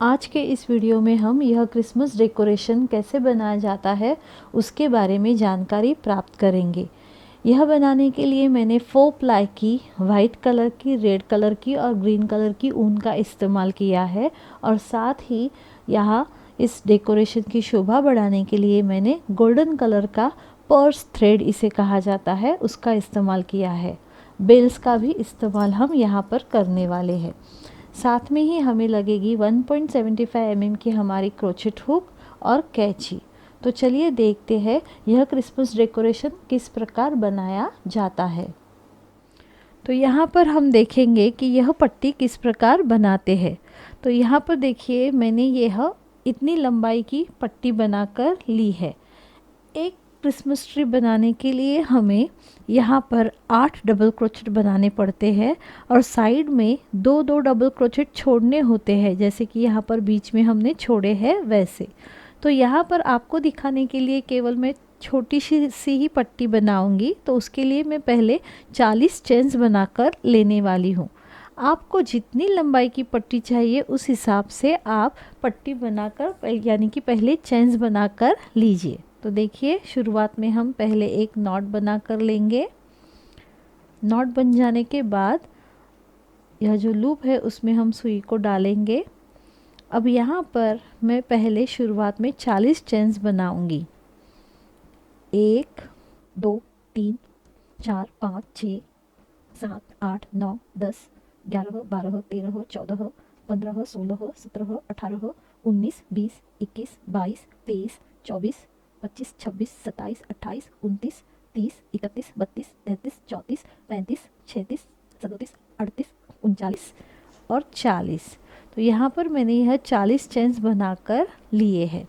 आज के इस वीडियो में हम यह क्रिसमस डेकोरेशन कैसे बनाया जाता है उसके बारे में जानकारी प्राप्त करेंगे। यह बनाने के लिए मैंने 4 प्लाई की वाइट कलर की, रेड कलर की और ग्रीन कलर की ऊन का इस्तेमाल किया है और साथ ही यहाँ इस डेकोरेशन की शोभा बढ़ाने के लिए मैंने गोल्डन कलर का पर्स थ्रेड इसे कहा जाता है उसका इस्तेमाल किया है। बेल्स का भी इस्तेमाल हम यहाँ पर करने वाले हैं। साथ में ही हमें लगेगी 1.75 mm की हमारी क्रोचेट हुक और कैंची। तो चलिए देखते हैं यह क्रिसमस डेकोरेशन किस प्रकार बनाया जाता है। तो यहाँ पर हम देखेंगे कि यह पट्टी किस प्रकार बनाते हैं। तो यहाँ पर देखिए मैंने यह इतनी लंबाई की पट्टी बनाकर ली है। एक क्रिसमस ट्री बनाने के लिए हमें यहाँ पर 8 डबल क्रोचेट बनाने पड़ते हैं और साइड में 2-2 डबल क्रोचेट छोड़ने होते हैं, जैसे कि यहाँ पर बीच में हमने छोड़े हैं वैसे। तो यहाँ पर आपको दिखाने के लिए केवल मैं छोटी सी ही पट्टी बनाऊंगी। तो उसके लिए मैं पहले 40 चेन्स बनाकर लेने वाली हूँ। आपको जितनी लंबाई की पट्टी चाहिए उस हिसाब से आप पट्टी बनाकर यानी कि पहले चेन्स बनाकर लीजिए। तो देखिए शुरुआत में हम पहले एक नॉट बना कर लेंगे। नॉट बन जाने के बाद यह जो लूप है उसमें हम सुई को डालेंगे। अब यहाँ पर मैं पहले शुरुआत में 40 चेन्स बनाऊंगी। 1 2 3 4 5 6 7 8 9 10 11 12 13 14 15 16 17 18 19 20 21 22 23 24 25 26 27 28 29 30 31 32 33 34 35 36 37 38 39 और 40। तो यहाँ पर मैंने यह 40 चेन्स बनाकर लिए हैं।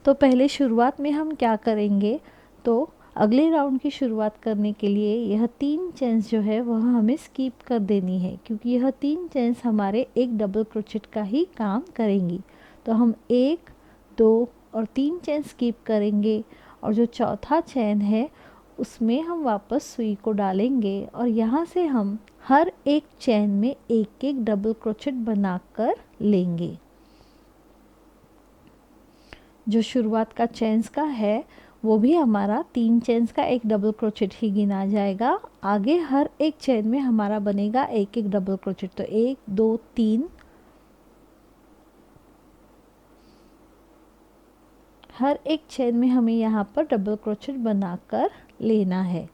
तो पहले शुरुआत में हम क्या करेंगे, तो अगले राउंड की शुरुआत करने के लिए यह 3 चेन्स जो है वह हमें स्किप कर देनी है, क्योंकि यह 3 चेन्स हमारे एक डबल क्रोचेट का ही काम करेंगी। तो हम 1 2 और 3 चेन स्किप करेंगे और जो चौथा चेन है उसमें हम वापस सुई को डालेंगे और यहाँ से हम हर एक चेन में एक एक डबल क्रोचेट बनाकर लेंगे। जो शुरुआत का चेन्स का है वो भी हमारा 3 चेन्स का एक डबल क्रोचेट ही गिना जाएगा। आगे हर एक चेन में हमारा बनेगा एक एक डबल क्रोचेट। तो 1 2 3 हर एक चेन में हमें यहाँ पर डबल क्रोचेट बनाकर लेना है।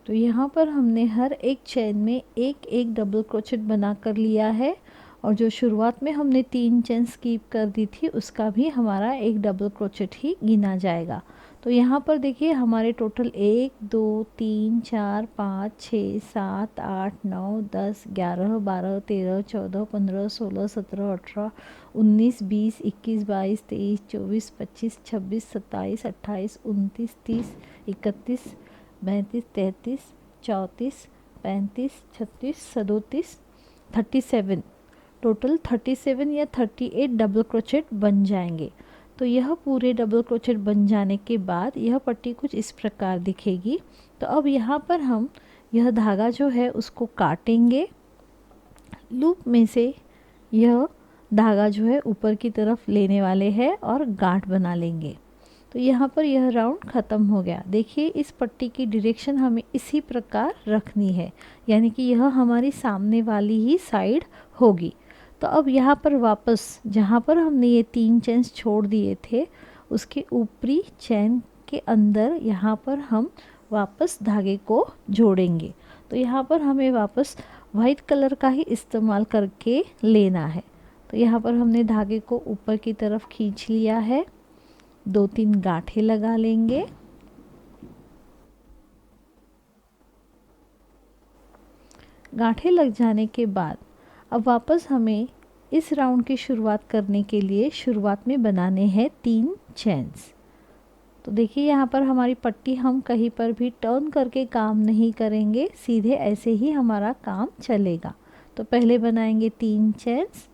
तो यहाँ पर हमने हर एक चेन में एक एक डबल क्रोचेट बनाकर लिया है और जो शुरुआत में हमने 3 चेन स्किप कर दी थी उसका भी हमारा एक डबल क्रोचेट ही गिना जाएगा। तो यहाँ पर देखिए हमारे टोटल 1 2 3 4 5 6 7 8 9 10 11 12 13 14 15 16 17 18 19 20 21 22 23 24 25 26 27 28 29 30 31 32 33 34 35 36 37 37 टोटल 37 या 38 डबल क्रोचेट बन जाएंगे। तो यह पूरे डबल क्रोचेट बन जाने के बाद यह पट्टी कुछ इस प्रकार दिखेगी। तो अब यहाँ पर हम यह धागा जो है उसको काटेंगे। लूप में से यह धागा जो है ऊपर की तरफ लेने वाले हैं और गांठ बना लेंगे। तो यहाँ पर यह राउंड ख़त्म हो गया। देखिए इस पट्टी की डायरेक्शन हमें इसी प्रकार रखनी है, यानी कि यह हमारी सामने वाली ही साइड होगी। तो अब यहाँ पर वापस जहाँ पर हमने ये 3 चेन्स छोड़ दिए थे उसके ऊपरी चेन के अंदर यहाँ पर हम वापस धागे को जोड़ेंगे। तो यहाँ पर हमें वापस वाइट कलर का ही इस्तेमाल करके लेना है। तो यहाँ पर हमने धागे को ऊपर की तरफ खींच लिया है। 2-3 गांठें लगा लेंगे। गांठें लग जाने के बाद अब वापस हमें इस राउंड की शुरुआत करने के लिए शुरुआत में बनाने हैं 3 चेन्स। तो देखिए यहाँ पर हमारी पट्टी हम कहीं पर भी टर्न करके काम नहीं करेंगे, सीधे ऐसे ही हमारा काम चलेगा। तो पहले बनाएंगे 3 चेन्स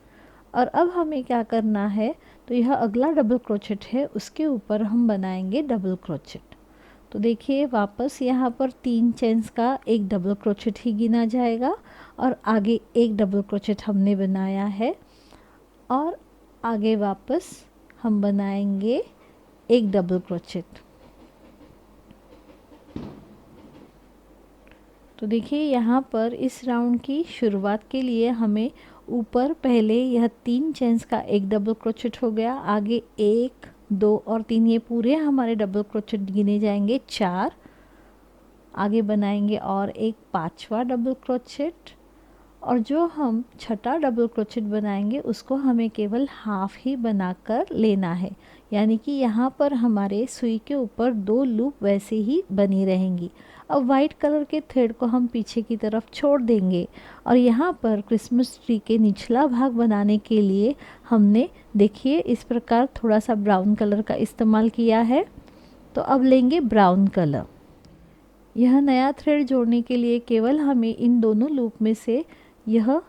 और अब हमें क्या करना है, तो यह अगला डबल क्रोचेट है, उसके ऊपर हम बनाएंगे डबल क्रोचेट। तो देखिए वापस यहाँ पर 3 चेन्स का एक डबल क्रोचेट ही गिना जाएगा और आगे एक डबल क्रोचेट हमने बनाया है और आगे वापस हम बनाएंगे एक डबल क्रोचेट। तो देखिए यहाँ पर इस राउंड की शुरुआत के लिए हमें ऊपर पहले यह 3 चेन्स का एक डबल क्रोचेट हो गया, आगे 1 2 और 3 ये पूरे हमारे डबल क्रोचेट गिने जाएंगे 4। आगे बनाएंगे और एक 5वां डबल क्रोचेट और जो हम छठा डबल क्रोचेट बनाएंगे उसको हमें केवल हाफ ही बनाकर लेना है, यानी कि यहाँ पर हमारे सुई के ऊपर 2 लूप वैसे ही बनी रहेंगी। अब वाइट कलर के थ्रेड को हम पीछे की तरफ छोड़ देंगे और यहाँ पर क्रिसमस ट्री के निचला भाग बनाने के लिए हमने देखिए इस प्रकार थोड़ा सा ब्राउन कलर का इस्तेमाल किया है। तो अब लेंगे ब्राउन कलर। यह नया थ्रेड जोड़ने के लिए केवल हमें इन दोनों लूप में से यह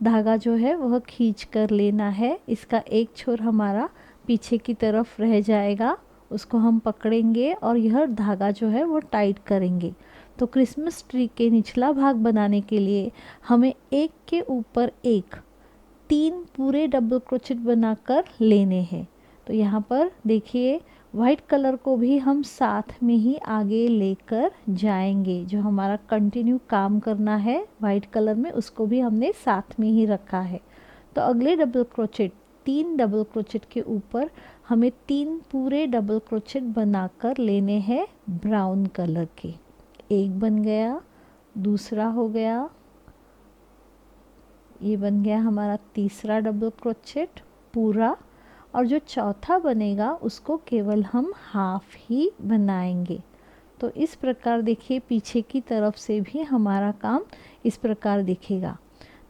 धागा जो है वह खींच कर लेना है। इसका एक छोर हमारा पीछे की तरफ रह जाएगा, उसको हम पकड़ेंगे और यह धागा जो है वो टाइट करेंगे। तो क्रिसमस ट्री के निचला भाग बनाने के लिए हमें एक के ऊपर एक 3 पूरे डबल क्रोचेट बनाकर लेने हैं। तो यहाँ पर देखिए वाइट कलर को भी हम साथ में ही आगे लेकर जाएंगे। जो हमारा कंटिन्यू काम करना है वाइट कलर में उसको भी हमने साथ में ही रखा है। तो अगले डबल क्रोचेट 3 डबल क्रोचेट के ऊपर हमें 3 पूरे डबल क्रोचेट बनाकर लेने हैं ब्राउन कलर के। एक बन गया, दूसरा हो गया, ये बन गया हमारा तीसरा डबल क्रोचेट पूरा, और जो चौथा बनेगा उसको केवल हम हाफ ही बनाएंगे। तो इस प्रकार देखिए पीछे की तरफ से भी हमारा काम इस प्रकार दिखेगा।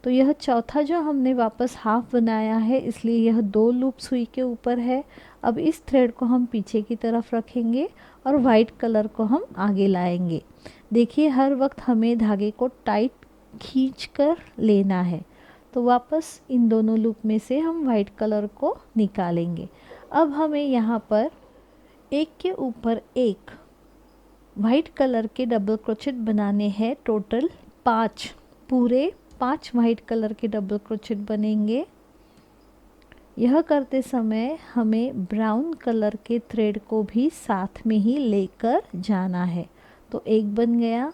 तो यह चौथा जो हमने वापस हाफ बनाया है इसलिए यह 2 लूप सुई के ऊपर है। अब इस थ्रेड को हम पीछे की तरफ रखेंगे और वाइट कलर को हम आगे लाएंगे। देखिए हर वक्त हमें धागे को टाइट खींच कर लेना है। तो वापस इन दोनों लूप में से हम वाइट कलर को निकालेंगे। अब हमें यहाँ पर एक के ऊपर एक वाइट कलर के डबल क्रोचेट बनाने हैं। टोटल 5 पूरे 5 वाइट कलर के डबल क्रोचेट बनेंगे। यह करते समय हमें ब्राउन कलर के थ्रेड को भी साथ में ही लेकर जाना है। तो एक बन गया,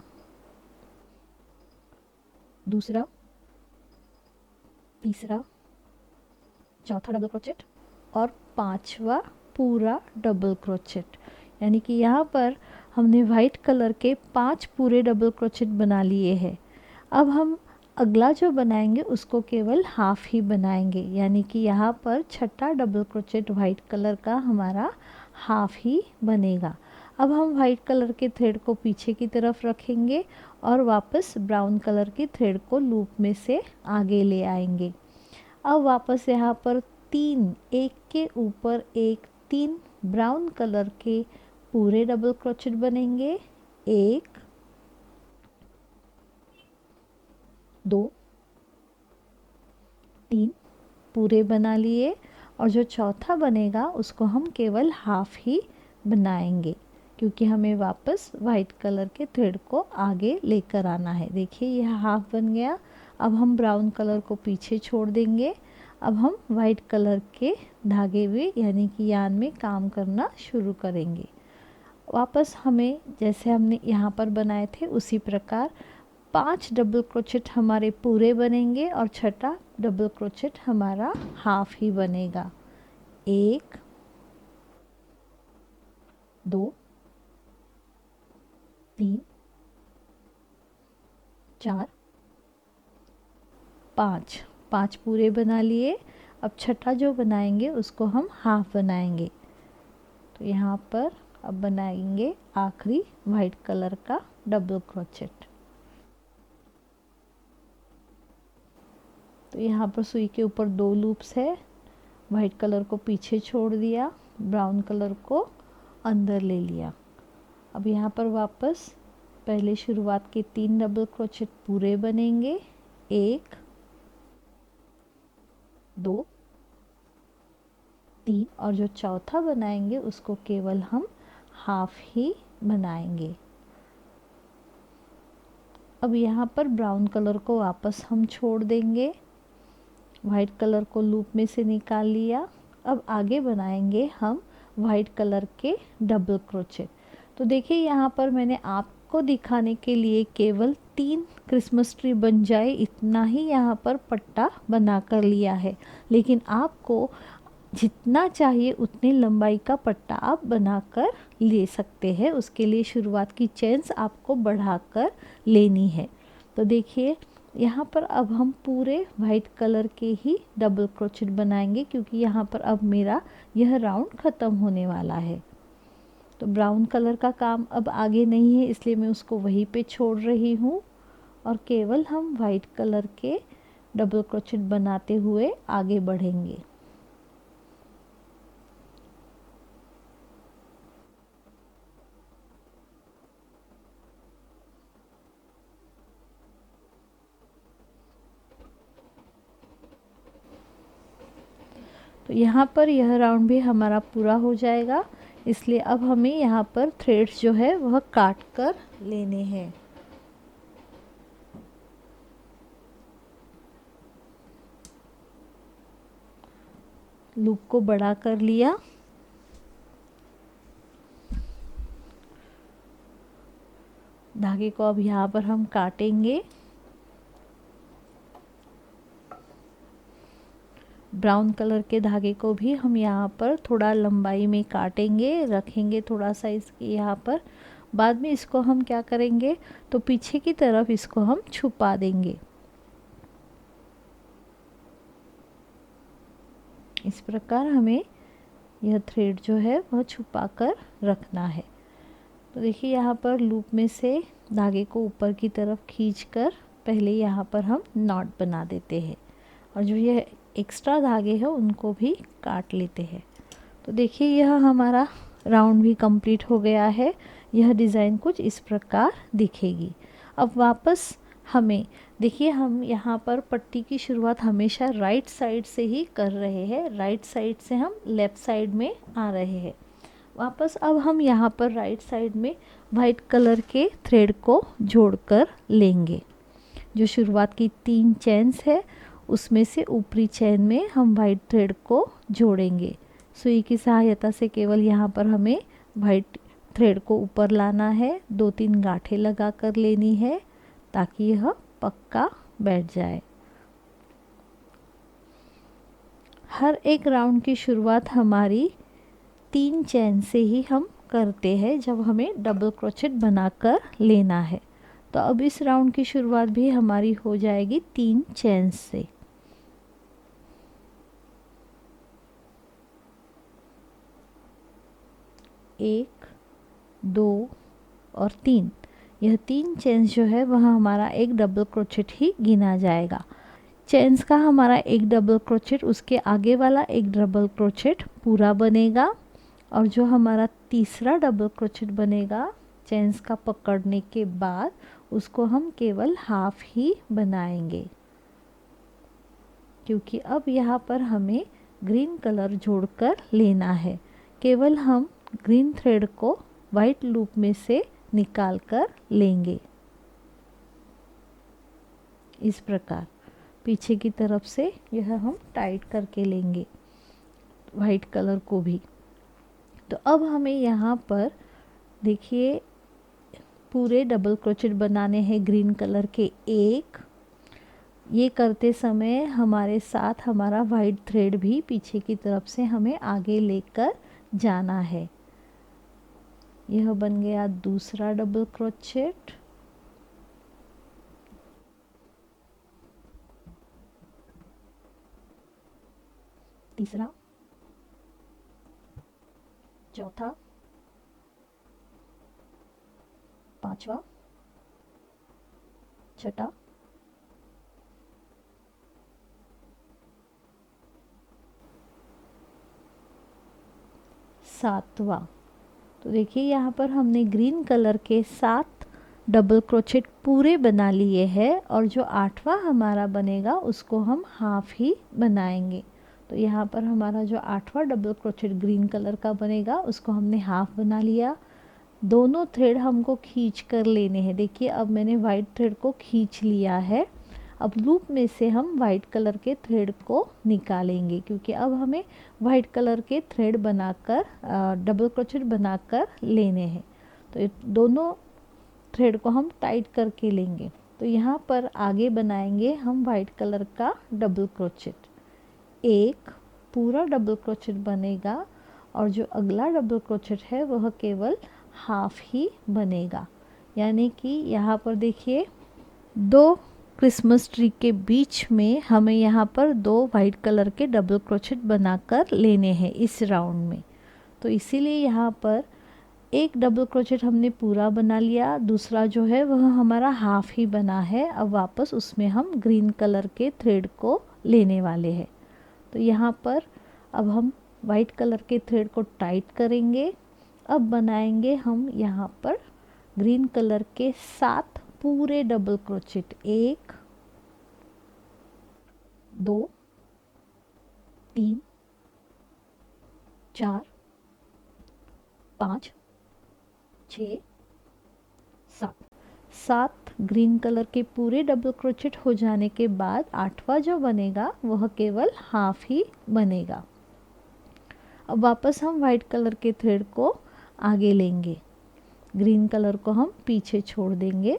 दूसरा, तीसरा, चौथा डबल क्रोचेट और 5वां पूरा डबल क्रोचेट, यानी कि यहाँ पर हमने वाइट कलर के 5 पूरे डबल क्रोचेट बना लिए हैं। अब हम अगला जो बनाएंगे उसको केवल हाफ ही बनाएंगे, यानी कि यहाँ पर छठा डबल क्रोचेट वाइट कलर का हमारा हाफ ही बनेगा। अब हम वाइट कलर के थ्रेड को पीछे की तरफ रखेंगे और वापस ब्राउन कलर के थ्रेड को लूप में से आगे ले आएंगे। अब वापस यहाँ पर 3 एक के ऊपर एक 3 ब्राउन कलर के पूरे डबल क्रोचेट बनेंगे। 1 2 3 पूरे बना लिए और जो चौथा बनेगा उसको हम केवल हाफ ही बनाएंगे, क्योंकि हमें वापस वाइट कलर के थ्रेड को आगे लेकर आना है। देखिए यह हाफ बन गया। अब हम ब्राउन कलर को पीछे छोड़ देंगे। अब हम वाइट कलर के धागे में यानी कि यान में काम करना शुरू करेंगे। वापस हमें जैसे हमने यहाँ पर बनाए थे उसी प्रकार 5 डबल क्रोचेट हमारे पूरे बनेंगे और छठा डबल क्रोचेट हमारा हाफ ही बनेगा। 1 2 3 4 5 पूरे बना लिए। अब छठा जो बनाएंगे उसको हम हाफ बनाएंगे। तो यहाँ पर अब बनाएंगे आखिरी वाइट कलर का डबल क्रोचेट। तो यहाँ पर सुई के ऊपर 2 लूप्स है। वाइट कलर को पीछे छोड़ दिया, ब्राउन कलर को अंदर ले लिया। अब यहाँ पर वापस पहले शुरुआत के 3 डबल क्रोचेट पूरे बनेंगे। 1 2 3 और जो चौथा बनाएंगे उसको केवल हम हाफ ही बनाएंगे। अब यहाँ पर ब्राउन कलर को वापस हम छोड़ देंगे, वाइट कलर को लूप में से निकाल लिया। अब आगे बनाएंगे हम वाइट कलर के डबल क्रोचेट। तो देखिए यहाँ पर मैंने आपको दिखाने के लिए केवल 3 क्रिसमस ट्री बन जाए इतना ही यहाँ पर पट्टा बना कर लिया है, लेकिन आपको जितना चाहिए उतनी लंबाई का पट्टा आप बनाकर ले सकते हैं। उसके लिए शुरुआत की चेन्स आपको बढ़ाकर लेनी है। तो देखिए यहाँ पर अब हम पूरे वाइट कलर के ही डबल क्रोचेट बनाएंगे, क्योंकि यहाँ पर अब मेरा यह राउंड ख़त्म होने वाला है। तो ब्राउन कलर का काम अब आगे नहीं है, इसलिए मैं उसको वहीं पे छोड़ रही हूँ और केवल हम वाइट कलर के डबल क्रोचेट बनाते हुए आगे बढ़ेंगे। तो यहाँ पर यह राउंड भी हमारा पूरा हो जाएगा, इसलिए अब हमें यहाँ पर थ्रेड्स जो है वह काट कर लेने हैं। लूप को बड़ा कर लिया। धागे को अब यहाँ पर हम काटेंगे। ब्राउन कलर के धागे को भी हम यहाँ पर थोड़ा लंबाई में काटेंगे, रखेंगे थोड़ा सा इसके यहाँ पर। बाद में इसको हम क्या करेंगे, तो पीछे की तरफ इसको हम छुपा देंगे। इस प्रकार हमें यह थ्रेड जो है वह छुपा कर रखना है। तो देखिए यहाँ पर लूप में से धागे को ऊपर की तरफ खींचकर पहले यहाँ पर हम नॉट बना देते हैं, और जो ये एक्स्ट्रा धागे हैं उनको भी काट लेते हैं। तो देखिए यह हमारा राउंड भी कंप्लीट हो गया है। यह डिज़ाइन कुछ इस प्रकार दिखेगी। अब वापस हमें देखिए, हम यहाँ पर पट्टी की शुरुआत हमेशा राइट साइड से ही कर रहे हैं। राइट साइड से हम लेफ़्ट साइड में आ रहे हैं। वापस अब हम यहाँ पर राइट साइड में वाइट कलर के थ्रेड को जोड़कर लेंगे। जो शुरुआत की 3 चेन्स है उसमें से ऊपरी चेन में हम वाइट थ्रेड को जोड़ेंगे। सुई की सहायता से केवल यहाँ पर हमें वाइट थ्रेड को ऊपर लाना है। 2-3 गांठें लगा कर लेनी है ताकि यह पक्का बैठ जाए। हर एक राउंड की शुरुआत हमारी 3 चेन से ही हम करते हैं जब हमें डबल क्रोचेट बनाकर लेना है। तो अब इस राउंड की शुरुआत भी हमारी हो जाएगी 3 चेन से। एक, 2 और 3, यह 3 चेन्स जो है वह हमारा एक डबल क्रोचेट ही गिना जाएगा। चेन्स का हमारा एक डबल क्रोचेट, उसके आगे वाला एक डबल क्रोचेट पूरा बनेगा, और जो हमारा तीसरा डबल क्रोचेट बनेगा चेन्स का पकड़ने के बाद उसको हम केवल हाफ ही बनाएंगे, क्योंकि अब यहाँ पर हमें ग्रीन कलर जोड़कर लेना है। केवल हम ग्रीन थ्रेड को वाइट लूप में से निकाल कर लेंगे। इस प्रकार पीछे की तरफ से यह हम टाइट करके लेंगे वाइट कलर को भी। तो अब हमें यहाँ पर देखिए पूरे डबल क्रोचेट बनाने हैं ग्रीन कलर के 1। ये करते समय हमारे साथ हमारा वाइट थ्रेड भी पीछे की तरफ से हमें आगे लेकर जाना है। यह बन गया दूसरा डबल क्रोचेट। तीसरा, चौथा, पांचवा, छठा, सातवां। तो देखिए यहाँ पर हमने ग्रीन कलर के 7 डबल क्रोचेट पूरे बना लिए हैं, और जो 8वां हमारा बनेगा उसको हम हाफ ही बनाएंगे। तो यहाँ पर हमारा जो 8वां डबल क्रोचेट ग्रीन कलर का बनेगा उसको हमने हाफ बना लिया। दोनों थ्रेड हमको खींच कर लेने हैं। देखिए अब मैंने वाइट थ्रेड को खींच लिया है। अब लूप में से हम वाइट कलर के थ्रेड को निकालेंगे, क्योंकि अब हमें वाइट कलर के थ्रेड बनाकर डबल क्रोचेट बनाकर लेने हैं। तो दोनों थ्रेड को हम टाइट करके लेंगे। तो यहाँ पर आगे बनाएंगे हम वाइट कलर का डबल क्रोचेट। एक पूरा डबल क्रोचेट बनेगा और जो अगला डबल क्रोचेट है वह केवल हाफ ही बनेगा। यानी कि यहाँ पर देखिए दो क्रिसमस ट्री के बीच में हमें यहाँ पर दो वाइट कलर के डबल क्रोचेट बनाकर लेने हैं इस राउंड में। तो इसीलिए यहाँ पर एक डबल क्रोचेट हमने पूरा बना लिया, दूसरा जो है वह हमारा हाफ ही बना है। अब वापस उसमें हम ग्रीन कलर के थ्रेड को लेने वाले हैं। तो यहाँ पर अब हम वाइट कलर के थ्रेड को टाइट करेंगे। अब बनाएंगे हम यहाँ पर ग्रीन कलर के 7 पूरे डबल क्रोचेट। 1 2 3 4 5 6 7 ग्रीन कलर के पूरे डबल क्रोचेट हो जाने के बाद 8वां जो बनेगा वह केवल हाफ ही बनेगा। अब वापस हम वाइट कलर के थ्रेड को आगे लेंगे, ग्रीन कलर को हम पीछे छोड़ देंगे।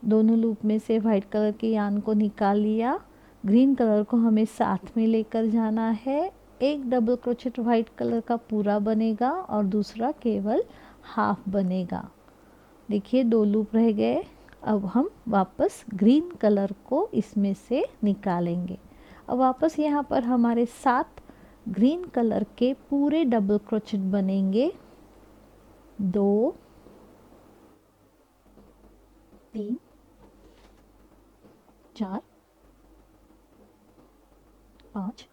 दोनों लूप में से वाइट कलर के यार्न को निकाल लिया। ग्रीन कलर को हमें साथ में लेकर जाना है। एक डबल क्रोचेट वाइट कलर का पूरा बनेगा और दूसरा केवल हाफ बनेगा। देखिए 2 लूप रह गए। अब हम वापस ग्रीन कलर को इसमें से निकालेंगे। अब वापस यहाँ पर हमारे 7 ग्रीन कलर के पूरे डबल क्रोचेट बनेंगे। 2 3 4 5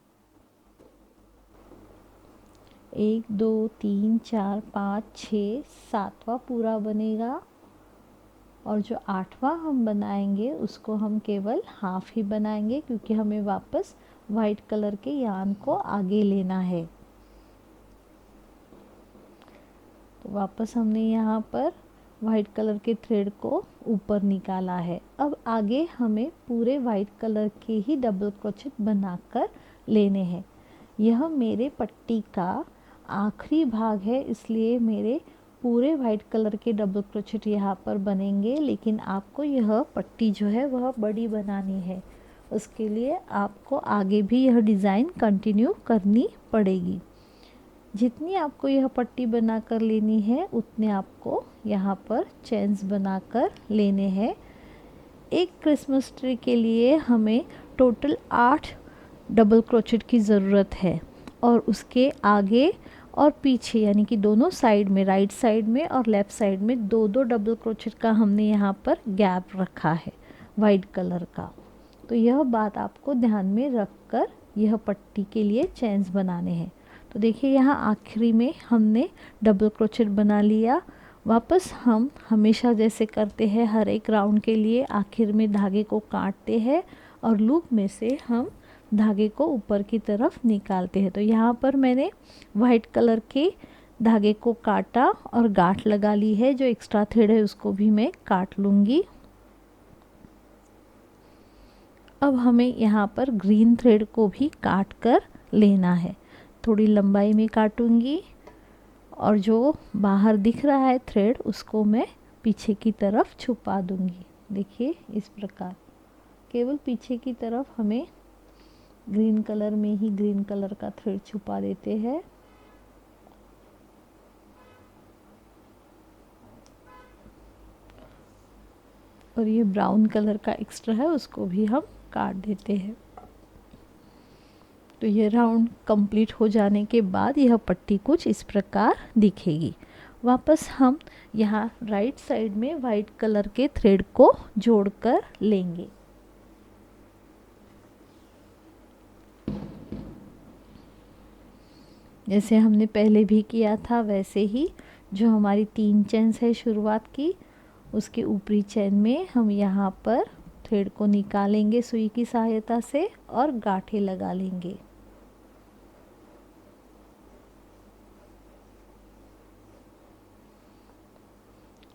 1 2 3 4 5 6 7वां पूरा बनेगा और जो 8वां हम बनाएंगे उसको हम केवल हाफ ही बनाएंगे, क्योंकि हमें वापस वाइट कलर के यार्न को आगे लेना है। तो वापस हमने यहाँ पर वाइट कलर के थ्रेड को ऊपर निकाला है। अब आगे हमें पूरे वाइट कलर के ही डबल क्रोचेट बनाकर लेने हैं। यह मेरे पट्टी का आखिरी भाग है, इसलिए मेरे पूरे वाइट कलर के डबल क्रोचेट यहाँ पर बनेंगे, लेकिन आपको यह पट्टी जो है वह बड़ी बनानी है। उसके लिए आपको आगे भी यह डिज़ाइन कंटिन्यू करनी पड़ेगी। जितनी आपको यह पट्टी बनाकर लेनी है उतने आपको यहाँ पर चेन्स बनाकर लेने हैं। एक क्रिसमस ट्री के लिए हमें टोटल 8 डबल क्रोचेट की ज़रूरत है और उसके आगे और पीछे यानी कि दोनों साइड में, राइट साइड में और लेफ़्ट साइड में 2-2 डबल क्रोचेट का हमने यहाँ पर गैप रखा है वाइट कलर का। तो यह बात आपको ध्यान में रख कर यह पट्टी के लिए चेन्स बनाने हैं। तो देखिए यहाँ आखिरी में हमने डबल क्रोचेट बना लिया। वापस हम हमेशा जैसे करते हैं हर एक राउंड के लिए आखिर में धागे को काटते हैं और लूप में से हम धागे को ऊपर की तरफ निकालते हैं। तो यहाँ पर मैंने वाइट कलर के धागे को काटा और गांठ लगा ली है। जो एक्स्ट्रा थ्रेड है उसको भी मैं काट लूँगी। अब हमें यहाँ पर ग्रीन थ्रेड को भी काट कर लेना है। थोड़ी लंबाई में काटूंगी और जो बाहर दिख रहा है थ्रेड उसको मैं पीछे की तरफ छुपा दूंगी। देखिए इस प्रकार केवल पीछे की तरफ हमें ग्रीन कलर में ही ग्रीन कलर का थ्रेड छुपा देते हैं। और ये ब्राउन कलर का एक्स्ट्रा है उसको भी हम काट देते हैं। तो ये राउंड कंप्लीट हो जाने के बाद यह पट्टी कुछ इस प्रकार दिखेगी। वापस हम यहाँ राइट साइड में वाइट कलर के थ्रेड को जोड़कर लेंगे। जैसे हमने पहले भी किया था वैसे ही जो हमारी 3 चेन्स है शुरुआत की, उसके ऊपरी चेन में हम यहाँ पर थ्रेड को निकालेंगे सुई की सहायता से और गांठें लगा लेंगे।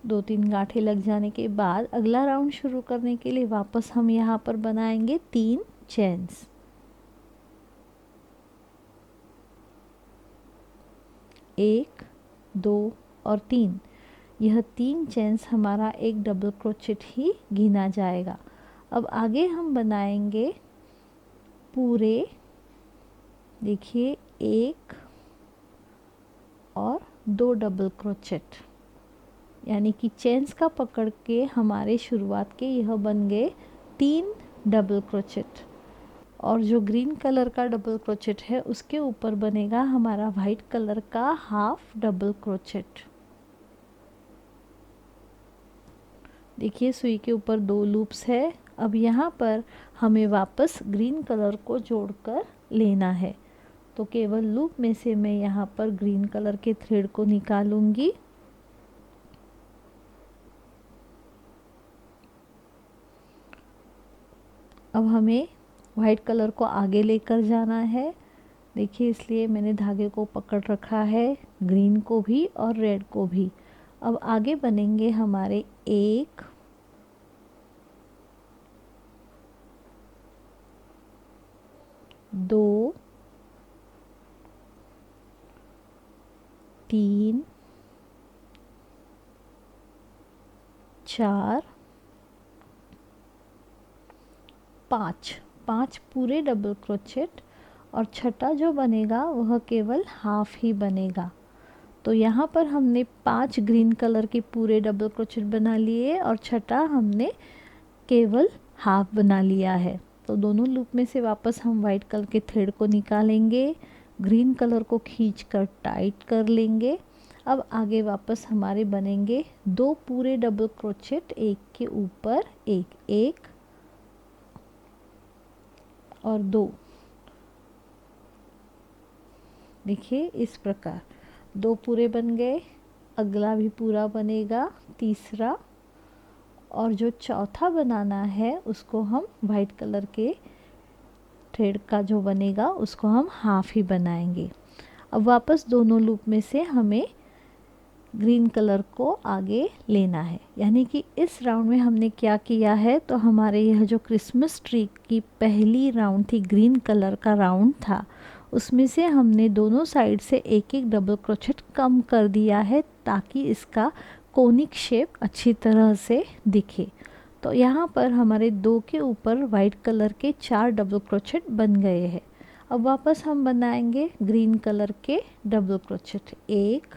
दो तीन गांठें लग जाने के बाद अगला राउंड शुरू करने के लिए वापस हम यहाँ पर बनाएंगे 3 चेन्स। 1, 2 और 3। यह 3 चेन्स हमारा एक डबल क्रोचेट ही गिना जाएगा। अब आगे हम बनाएंगे पूरे, देखिए 1 और 2 डबल क्रोचेट, यानी कि चेन्स का पकड़ के हमारे शुरुआत के यह बन गए 3 डबल क्रोचेट। और जो ग्रीन कलर का डबल क्रोचेट है उसके ऊपर बनेगा हमारा वाइट कलर का हाफ डबल क्रोचेट। देखिए सुई के ऊपर 2 लूप्स है। अब यहाँ पर हमें वापस ग्रीन कलर को जोड़कर लेना है, तो केवल लूप में से मैं यहाँ पर ग्रीन कलर के थ्रेड को निकालूंगी। अब हमें वाइट कलर को आगे लेकर जाना है। देखिए इसलिए मैंने धागे को पकड़ रखा है, ग्रीन को भी और रेड को भी। अब आगे बनेंगे हमारे 1, 2, 3, 4, 5 पूरे डबल क्रोचेट और छठा जो बनेगा वह केवल हाफ ही बनेगा। तो यहाँ पर हमने 5 ग्रीन कलर के पूरे डबल क्रोचेट बना लिए और छठा हमने केवल हाफ बना लिया है। तो दोनों लूप में से वापस हम वाइट कलर के थ्रेड को निकालेंगे, ग्रीन कलर को खींचकर टाइट कर लेंगे। अब आगे वापस हमारे बनेंगे 2 पूरे डबल क्रोचेट, एक के ऊपर एक, 1 और 2। देखिए इस प्रकार 2 पूरे बन गए। अगला भी पूरा बनेगा, तीसरा, और जो चौथा बनाना है उसको हम वाइट कलर के थ्रेड का जो बनेगा उसको हम हाफ ही बनाएंगे। अब वापस दोनों लूप में से हमें ग्रीन कलर को आगे लेना है। यानी कि इस राउंड में हमने क्या किया है, तो हमारे यह जो क्रिसमस ट्री की पहली राउंड थी, ग्रीन कलर का राउंड था, उसमें से हमने दोनों साइड से एक एक डबल क्रोचेट कम कर दिया है ताकि इसका कोनिक शेप अच्छी तरह से दिखे। तो यहाँ पर हमारे 2 के ऊपर वाइट कलर के 4 डबल क्रोचेट बन गए हैं। अब वापस हम बनाएंगे ग्रीन कलर के डबल क्रोचेट, 1,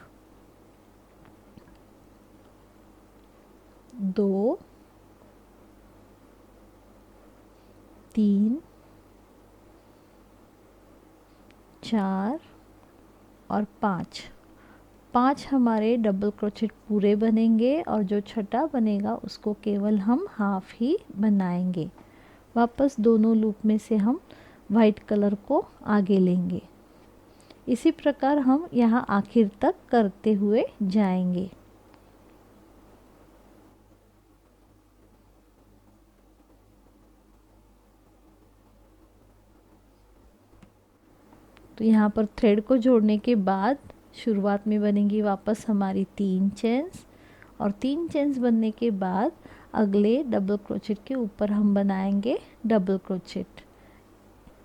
2, 3, 4 और 5 हमारे डबल क्रोचेट पूरे बनेंगे और जो छठा बनेगा उसको केवल हम हाफ ही बनाएंगे। वापस दोनों लूप में से हम वाइट कलर को आगे लेंगे। इसी प्रकार हम यहाँ आखिर तक करते हुए जाएंगे। तो यहाँ पर थ्रेड को जोड़ने के बाद शुरुआत में बनेंगी वापस हमारी 3 चेन्स, और 3 चेन्स बनने के बाद अगले डबल क्रोचेट के ऊपर हम बनाएंगे डबल क्रोचेट।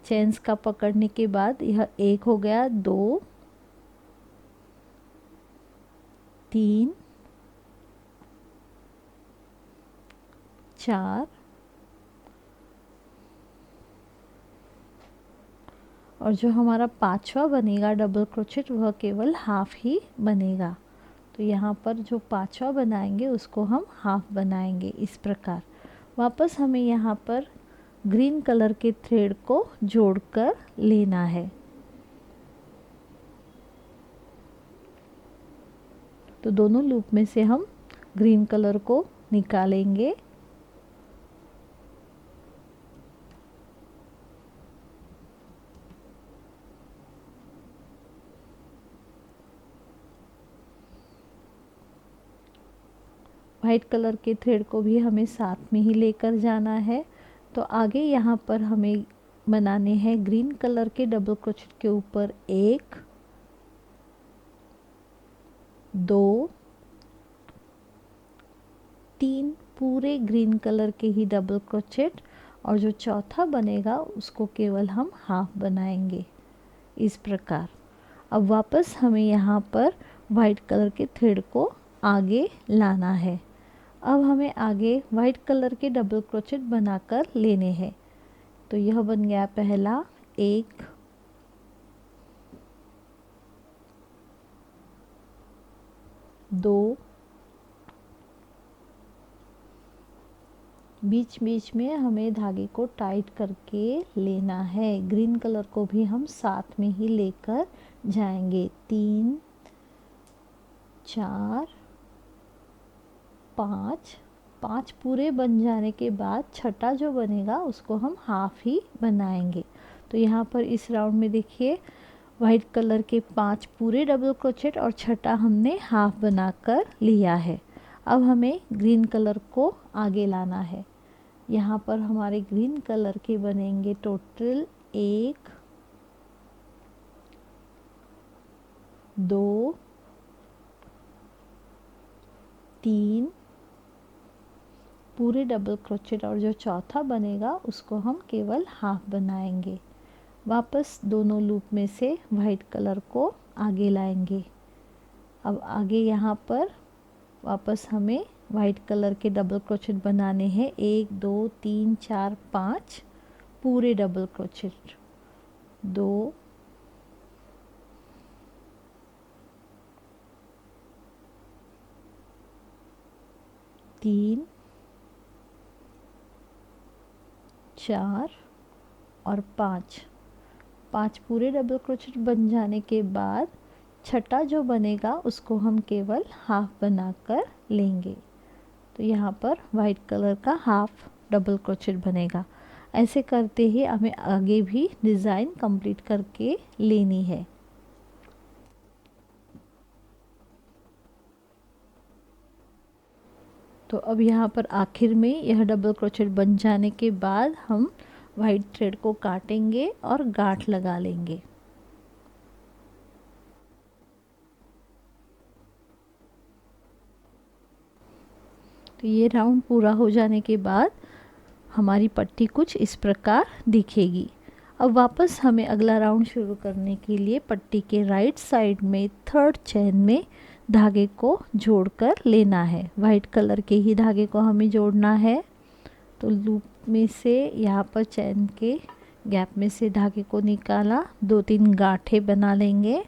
चेन्स का पकड़ने के बाद यह 1 हो गया, 2, 3, 4 और जो हमारा 5वां बनेगा डबल क्रोचेट वह केवल हाफ ही बनेगा। तो यहाँ पर जो 5वां बनाएंगे उसको हम हाफ बनाएंगे। इस प्रकार वापस हमें यहाँ पर ग्रीन कलर के थ्रेड को जोड़कर लेना है। तो दोनों लूप में से हम ग्रीन कलर को निकालेंगे। वाइट कलर के थ्रेड को भी हमें साथ में ही लेकर जाना है। तो आगे यहाँ पर हमें बनाने हैं ग्रीन कलर के डबल क्रोचेट के ऊपर 1 2 3 पूरे ग्रीन कलर के ही डबल क्रोचेट, और जो चौथा बनेगा उसको केवल हम हाफ बनाएंगे इस प्रकार। अब वापस हमें यहाँ पर वाइट कलर के थ्रेड को आगे लाना है। अब हमें आगे वाइट कलर के डबल क्रोचेट बनाकर लेने हैं। तो यह बन गया पहला 1 2, बीच बीच में हमें धागे को टाइट करके लेना है। ग्रीन कलर को भी हम साथ में ही लेकर जाएंगे। 3 4 5 पूरे बन जाने के बाद छठा जो बनेगा उसको हम हाफ ही बनाएंगे। तो यहाँ पर इस राउंड में देखिए वाइट कलर के 5 पूरे डबल क्रोचेट और छठा हमने हाफ बनाकर लिया है। अब हमें ग्रीन कलर को आगे लाना है। यहाँ पर हमारे ग्रीन कलर के बनेंगे टोटल 1 2 3 पूरे डबल क्रोचेट, और जो चौथा बनेगा उसको हम केवल हाफ बनाएंगे। वापस दोनों लूप में से वाइट कलर को आगे लाएंगे। अब आगे यहाँ पर वापस हमें वाइट कलर के डबल क्रोचेट बनाने हैं। 1 2 3 4 5 पूरे डबल क्रोचेट, 2 3 4 और 5 पूरे डबल क्रोचेट बन जाने के बाद छठा जो बनेगा उसको हम केवल हाफ बनाकर लेंगे। तो यहाँ पर वाइट कलर का हाफ डबल क्रोचेट बनेगा। ऐसे करते ही हमें आगे भी डिज़ाइन कंप्लीट करके लेनी है। तो अब यहाँ पर आखिर में यह डबल क्रोचेट बन जाने के बाद हम वाइट थ्रेड को काटेंगे और गांठ लगा लेंगे। तो ये राउंड पूरा हो जाने के बाद हमारी पट्टी कुछ इस प्रकार दिखेगी। अब वापस हमें अगला राउंड शुरू करने के लिए पट्टी के राइट साइड में थर्ड चेन में धागे को जोड़कर लेना है। वाइट कलर के ही धागे को हमें जोड़ना है। तो लूप में से यहाँ पर चेन के गैप में से धागे को निकाला, 2-3 गांठें बना लेंगे।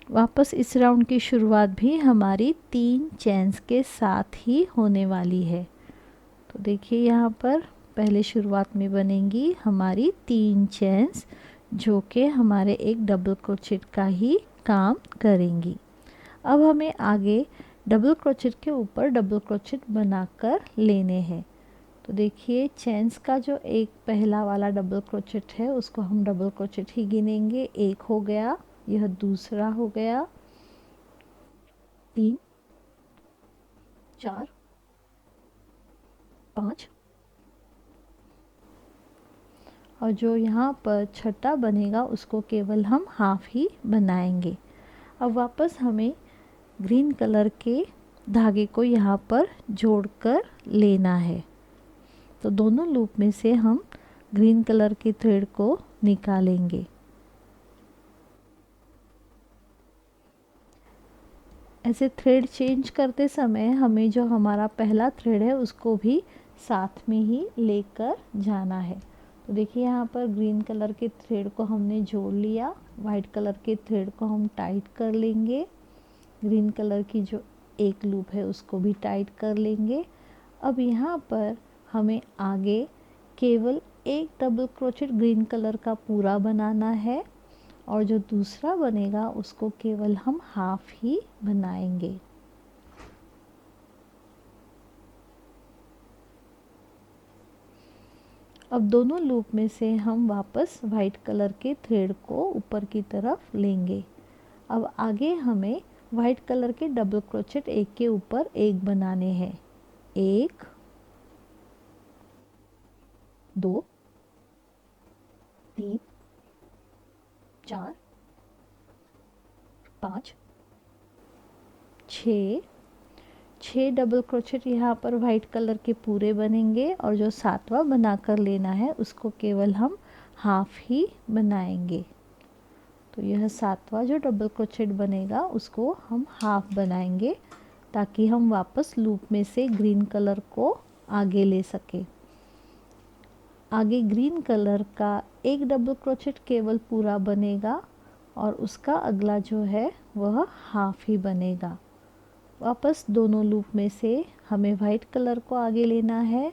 वापस इस राउंड की शुरुआत भी हमारी 3 चेन्स के साथ ही होने वाली है। तो देखिए यहाँ पर पहले शुरुआत में बनेंगी हमारी 3 चेन्स, जो कि हमारे एक डबल क्रोचेट का ही काम करेंगी। अब हमें आगे डबल क्रोचेट के ऊपर डबल क्रोचेट बनाकर लेने हैं। तो देखिए चेन्स का जो एक पहला वाला डबल क्रोचेट है उसको हम डबल क्रोचेट ही गिनेंगे। 1 हो गया, यह दूसरा हो गया, 3 4 5, और जो यहाँ पर छठा बनेगा उसको केवल हम हाफ ही बनाएंगे। अब वापस हमें ग्रीन कलर के धागे को यहाँ पर जोड़कर लेना है। तो दोनों लूप में से हम ग्रीन कलर के थ्रेड को निकालेंगे। ऐसे थ्रेड चेंज करते समय हमें जो हमारा पहला थ्रेड है उसको भी साथ में ही लेकर जाना है। तो देखिए यहाँ पर ग्रीन कलर के थ्रेड को हमने जोड़ लिया, वाइट कलर के थ्रेड को हम टाइट कर लेंगे, ग्रीन कलर की जो एक लूप है उसको भी टाइट कर लेंगे। अब यहाँ पर हमें आगे केवल एक डबल क्रोचेट ग्रीन कलर का पूरा बनाना है, और जो दूसरा बनेगा उसको केवल हम हाफ ही बनाएंगे। अब दोनों लूप में से हम वापस वाइट कलर के थ्रेड को ऊपर की तरफ लेंगे। अब आगे हमें वाइट कलर के डबल क्रोचेट एक के ऊपर एक बनाने हैं। 1 2 3 4 5 6 डबल क्रोचेट यहाँ पर वाइट कलर के पूरे बनेंगे और जो 7वां बनाकर लेना है उसको केवल हम हाफ ही बनाएंगे। तो यह 7वां जो डबल क्रोचेट बनेगा उसको हम हाफ बनाएंगे ताकि हम वापस लूप में से ग्रीन कलर को आगे ले सके। आगे ग्रीन कलर का एक डबल क्रोचेट केवल पूरा बनेगा और उसका अगला जो है वह हाफ ही बनेगा। वापस दोनों लूप में से हमें वाइट कलर को आगे लेना है।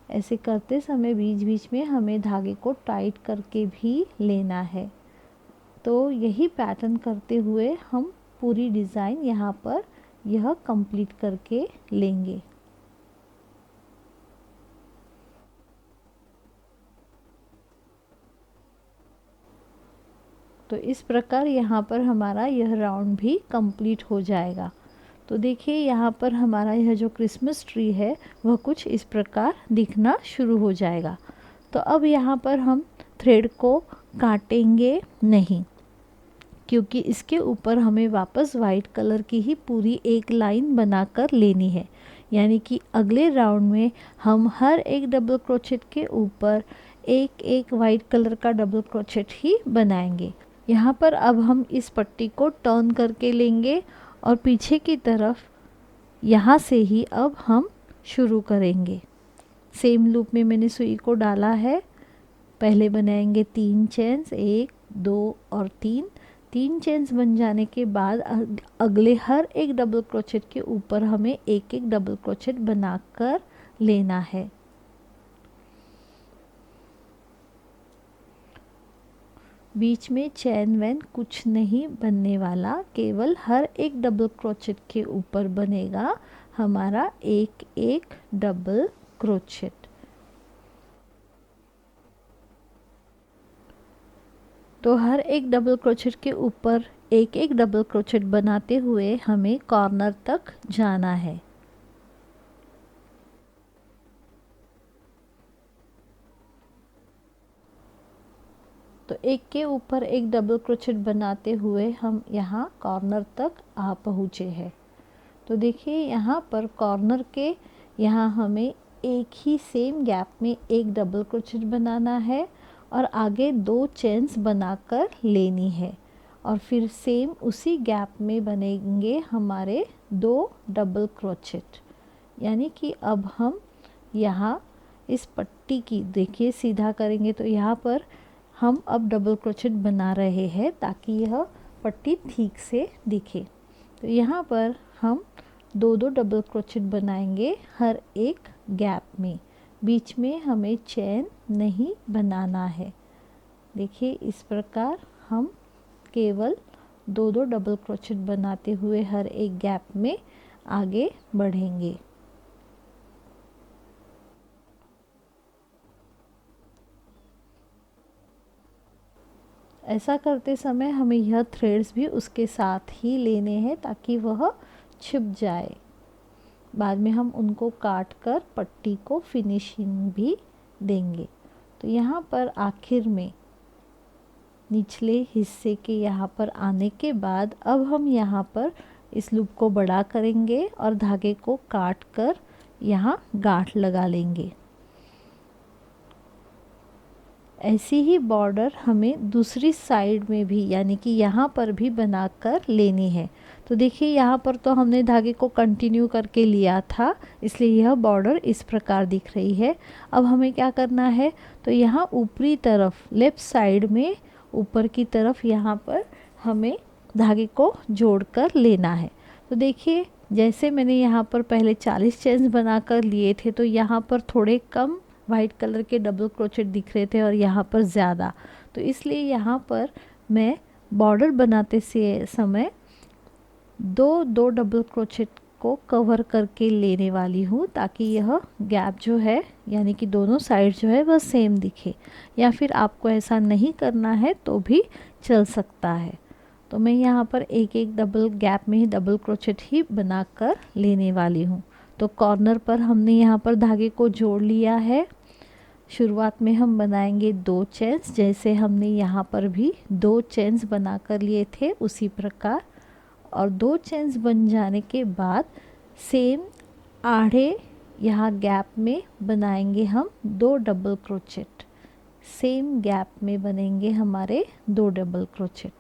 ऐसे करते समय बीच बीच में हमें धागे को टाइट करके भी लेना है। तो यही पैटर्न करते हुए हम पूरी डिज़ाइन यहाँ पर यह कंप्लीट करके लेंगे। तो इस प्रकार यहाँ पर हमारा यह राउंड भी कंप्लीट हो जाएगा। तो देखिए यहाँ पर हमारा यह जो क्रिसमस ट्री है वह कुछ इस प्रकार दिखना शुरू हो जाएगा। तो अब यहाँ पर हम थ्रेड को काटेंगे नहीं, क्योंकि इसके ऊपर हमें वापस वाइट कलर की ही पूरी एक लाइन बनाकर लेनी है। यानी कि अगले राउंड में हम हर एक डबल क्रोचेट के ऊपर एक एक वाइट कलर का डबल क्रोचेट ही बनाएंगे। यहाँ पर अब हम इस पट्टी को टर्न करके लेंगे और पीछे की तरफ यहाँ से ही अब हम शुरू करेंगे। सेम लूप में मैंने सुई को डाला है। पहले बनाएंगे 3 चेन्स, 1 2 और 3 चेन्स बन जाने के बाद अगले हर एक डबल क्रोचेट के ऊपर हमें एक एक डबल क्रोचेट बनाकर लेना है। बीच में चैन वैन कुछ नहीं बनने वाला, केवल हर एक डबल क्रोचेट के ऊपर बनेगा हमारा एक एक डबल क्रोचेट। तो हर एक डबल क्रोचेट के ऊपर एक एक डबल क्रोचेट बनाते हुए हमें कॉर्नर तक जाना है। तो एक के ऊपर एक डबल क्रोचेट बनाते हुए हम यहाँ कॉर्नर तक आ पहुँचे हैं। तो देखिए यहाँ पर कॉर्नर के यहाँ हमें एक ही सेम गैप में एक डबल क्रोचेट बनाना है और आगे 2 चेन्स बनाकर लेनी है और फिर सेम उसी गैप में बनेंगे हमारे 2 डबल क्रोचेट। यानी कि अब हम यहाँ इस पट्टी की देखिए सीधा करेंगे तो यहाँ पर हम अब डबल क्रोचेट बना रहे हैं ताकि यह पट्टी ठीक से दिखे। तो यहाँ पर हम 2 डबल क्रोचेट बनाएंगे हर एक गैप में। बीच में हमें चेन नहीं बनाना है। देखिए इस प्रकार हम केवल 2 डबल क्रोचेट बनाते हुए हर एक गैप में आगे बढ़ेंगे। ऐसा करते समय हमें यह थ्रेड्स भी उसके साथ ही लेने हैं ताकि वह छिप जाए। बाद में हम उनको काट कर पट्टी को फिनिशिंग भी देंगे। तो यहाँ पर आखिर में निचले हिस्से के यहाँ पर आने के बाद अब हम यहाँ पर इस लूप को बड़ा करेंगे और धागे को काट कर यहाँ गांठ लगा लेंगे। ऐसी ही बॉर्डर हमें दूसरी साइड में भी यानी कि यहाँ पर भी बनाकर लेनी है। तो देखिए यहाँ पर तो हमने धागे को कंटिन्यू करके लिया था, इसलिए यह बॉर्डर इस प्रकार दिख रही है। अब हमें क्या करना है, तो यहाँ ऊपरी तरफ लेफ़्ट साइड में ऊपर की तरफ यहाँ पर हमें धागे को जोड़कर लेना है। तो देखिए जैसे मैंने यहाँ पर पहले 40 चेन्स बनाकर लिए थे तो यहाँ पर थोड़े कम वाइट कलर के डबल क्रोचेट दिख रहे थे और यहाँ पर ज़्यादा। तो इसलिए यहाँ पर मैं बॉर्डर बनाते से समय 2 डबल क्रोचेट को कवर करके लेने वाली हूँ ताकि यह गैप जो है यानी कि दोनों साइड जो है वह सेम दिखे। या फिर आपको ऐसा नहीं करना है तो भी चल सकता है। तो मैं यहाँ पर एक एक डबल गैप में ही डबल क्रोचेट ही बनाकर लेने वाली हूँ। तो कॉर्नर पर हमने यहाँ पर धागे को जोड़ लिया है। शुरुआत में हम बनाएंगे 2 चेन्स, जैसे हमने यहाँ पर भी 2 चेन्स बना कर लिए थे उसी प्रकार। और 2 चेन्स बन जाने के बाद सेम आधे यहाँ गैप में बनाएंगे हम 2 डबल क्रोचेट। सेम गैप में बनेंगे हमारे 2 डबल क्रोचेट।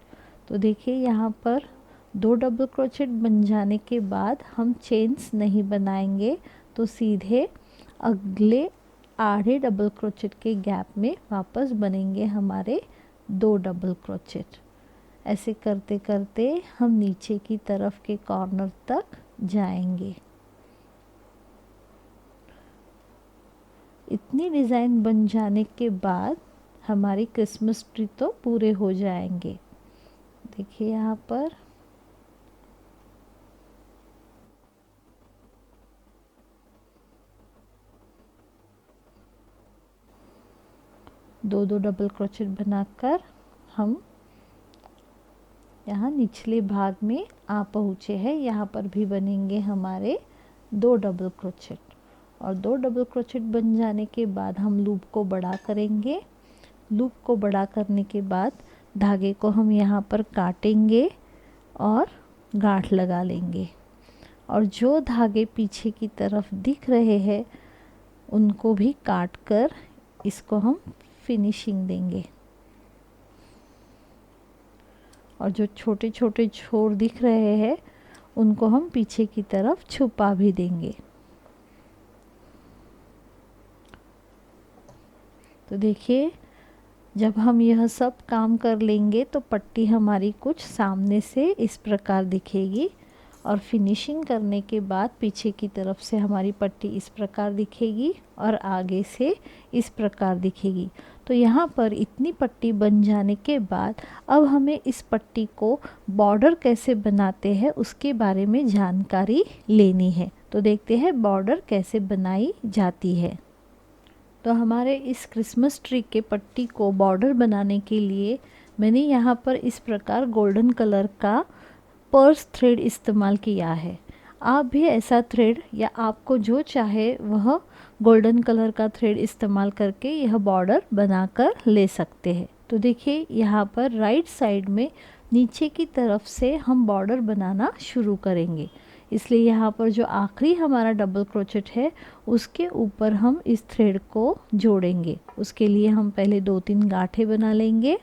तो देखिए यहाँ पर 2 डबल क्रोचेट बन जाने के बाद हम चेन्स नहीं बनाएंगे, तो सीधे अगले आधे डबल क्रोचेट के गैप में वापस बनेंगे हमारे 2 डबल क्रोचेट। ऐसे करते करते हम नीचे की तरफ के कॉर्नर तक जाएंगे। इतनी डिज़ाइन बन जाने के बाद हमारी क्रिसमस ट्री तो पूरे हो जाएंगे। देखिए यहाँ पर दो डबल क्रोचेट बनाकर हम यहाँ निचले भाग में आ पहुँचे हैं। यहाँ पर भी बनेंगे हमारे 2 डबल क्रोचेट। और 2 डबल क्रोचेट बन जाने के बाद हम लूप को बड़ा करेंगे। लूप को बड़ा करने के बाद धागे को हम यहाँ पर काटेंगे और गांठ लगा लेंगे। और जो धागे पीछे की तरफ दिख रहे हैं उनको भी काट कर इसको हम फिनिशिंग देंगे। और जो छोटे छोटे छोर दिख रहे हैं उनको हम पीछे की तरफ छुपा भी देंगे। तो देखिए जब हम यह सब काम कर लेंगे तो पट्टी हमारी कुछ सामने से इस प्रकार दिखेगी और फिनिशिंग करने के बाद पीछे की तरफ से हमारी पट्टी इस प्रकार दिखेगी और आगे से इस प्रकार दिखेगी। तो यहाँ पर इतनी पट्टी बन जाने के बाद अब हमें इस पट्टी को बॉर्डर कैसे बनाते हैं उसके बारे में जानकारी लेनी है। तो देखते हैं बॉर्डर कैसे बनाई जाती है। तो हमारे इस क्रिसमस ट्री के पट्टी को बॉर्डर बनाने के लिए मैंने यहाँ पर इस प्रकार गोल्डन कलर का पर्स थ्रेड इस्तेमाल किया है। आप भी ऐसा थ्रेड या आपको जो चाहे वह गोल्डन कलर का थ्रेड इस्तेमाल करके यह बॉर्डर बनाकर ले सकते हैं। तो देखिए यहाँ पर राइट साइड में नीचे की तरफ से हम बॉर्डर बनाना शुरू करेंगे। इसलिए यहाँ पर जो आखिरी हमारा डबल क्रोचेट है उसके ऊपर हम इस थ्रेड को जोड़ेंगे। उसके लिए हम पहले 2-3 गांठें बना लेंगे।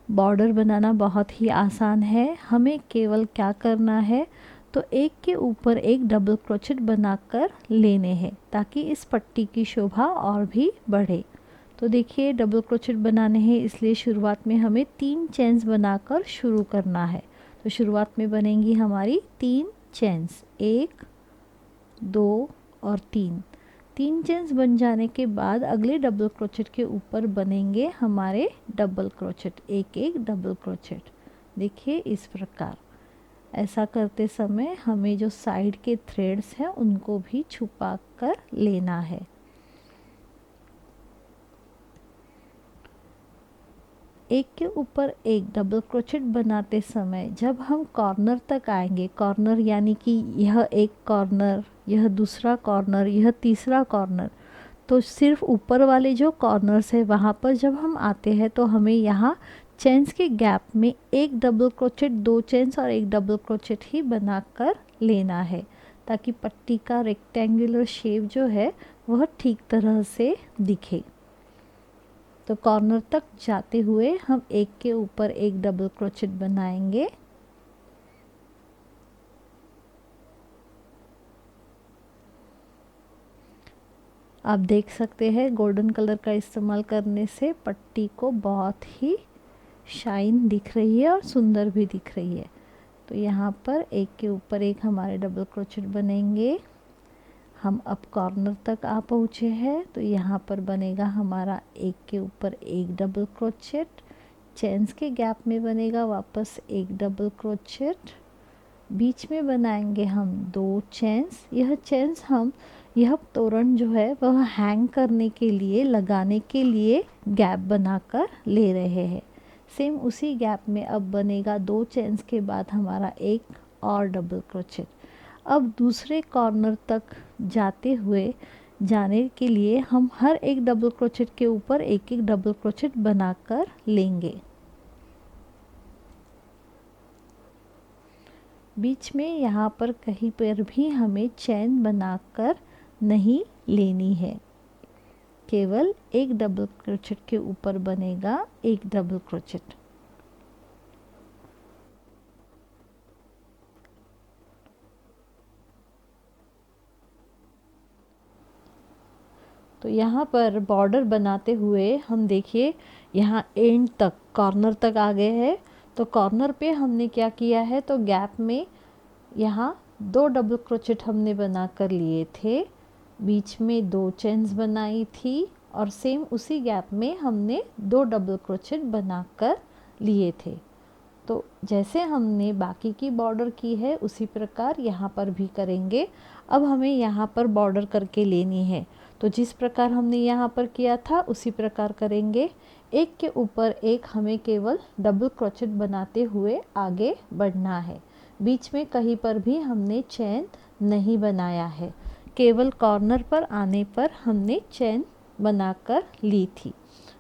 बॉर्डर बनाना बहुत ही आसान है। हमें केवल क्या करना है तो एक के ऊपर एक डबल क्रोचेट बनाकर लेने हैं ताकि इस पट्टी की शोभा और भी बढ़े। तो देखिए डबल क्रोचेट बनाने हैं इसलिए शुरुआत में हमें 3 चेन्स बनाकर शुरू करना है। तो शुरुआत में बनेंगी हमारी 3 चेन्स, 1, 2 और 3 चेन्स बन जाने के बाद अगले डबल क्रोचेट के ऊपर बनेंगे हमारे डबल क्रोचेट, एक एक डबल क्रोचेट। देखिए इस प्रकार। ऐसा करते समय हमें जो साइड के थ्रेड्स हैं उनको भी छुपा कर लेना है। एक के ऊपर एक डबल क्रोचेट बनाते समय जब हम कॉर्नर तक आएंगे, कॉर्नर यानी कि यह एक कॉर्नर, यह दूसरा कॉर्नर, यह तीसरा कॉर्नर, तो सिर्फ ऊपर वाले जो कॉर्नर्स है वहाँ पर जब हम आते हैं तो हमें यहाँ चेन्स के गैप में एक डबल क्रोचेट, 2 चेन्स और एक डबल क्रोचेट ही बनाकर लेना है ताकि पट्टी का रेक्टेंगुलर शेप जो है वह ठीक तरह से दिखे। तो कॉर्नर तक जाते हुए हम एक के ऊपर एक डबल क्रोचेट बनाएंगे। आप देख सकते हैं गोल्डन कलर का इस्तेमाल करने से पट्टी को बहुत ही शाइन दिख रही है और सुंदर भी दिख रही है। तो यहाँ पर एक के ऊपर एक हमारे डबल क्रोचेट बनेंगे। हम अब कॉर्नर तक आ पहुँचे हैं तो यहाँ पर बनेगा हमारा एक के ऊपर एक डबल क्रोचेट, चेन्स के गैप में बनेगा वापस एक डबल क्रोचेट, बीच में बनाएंगे हम 2 चेन्स। यह चेन्स हम यह तोरण जो है वह हैंग करने के लिए, लगाने के लिए गैप बनाकर ले रहे हैं। सेम उसी गैप में अब बनेगा 2 चेन्स के बाद हमारा एक और डबल क्रोचेट। अब दूसरे कॉर्नर तक जाने के लिए हम हर एक डबल क्रोचेट के ऊपर एक एक डबल क्रोचेट बनाकर लेंगे। बीच में यहाँ पर कहीं पर भी हमें चैन बनाकर नहीं लेनी है, केवल एक डबल क्रोचेट के ऊपर बनेगा एक डबल क्रोचेट। तो यहाँ पर बॉर्डर बनाते हुए हम देखिए यहाँ एंड तक, कॉर्नर तक आ गए हैं। तो कॉर्नर पे हमने क्या किया है, तो गैप में यहाँ 2 डबल क्रोचेट हमने बना कर लिए थे, बीच में 2 चेन्स बनाई थी और सेम उसी गैप में हमने 2 डबल क्रोचेट बनाकर लिए थे। तो जैसे हमने बाकी की बॉर्डर की है उसी प्रकार यहाँ पर भी करेंगे। अब हमें यहाँ पर बॉर्डर करके लेनी है, तो जिस प्रकार हमने यहाँ पर किया था उसी प्रकार करेंगे। एक के ऊपर एक हमें केवल डबल क्रोचेट बनाते हुए आगे बढ़ना है। बीच में कहीं पर भी हमने चैन नहीं बनाया है, केवल कॉर्नर पर आने पर हमने चैन बनाकर ली थी।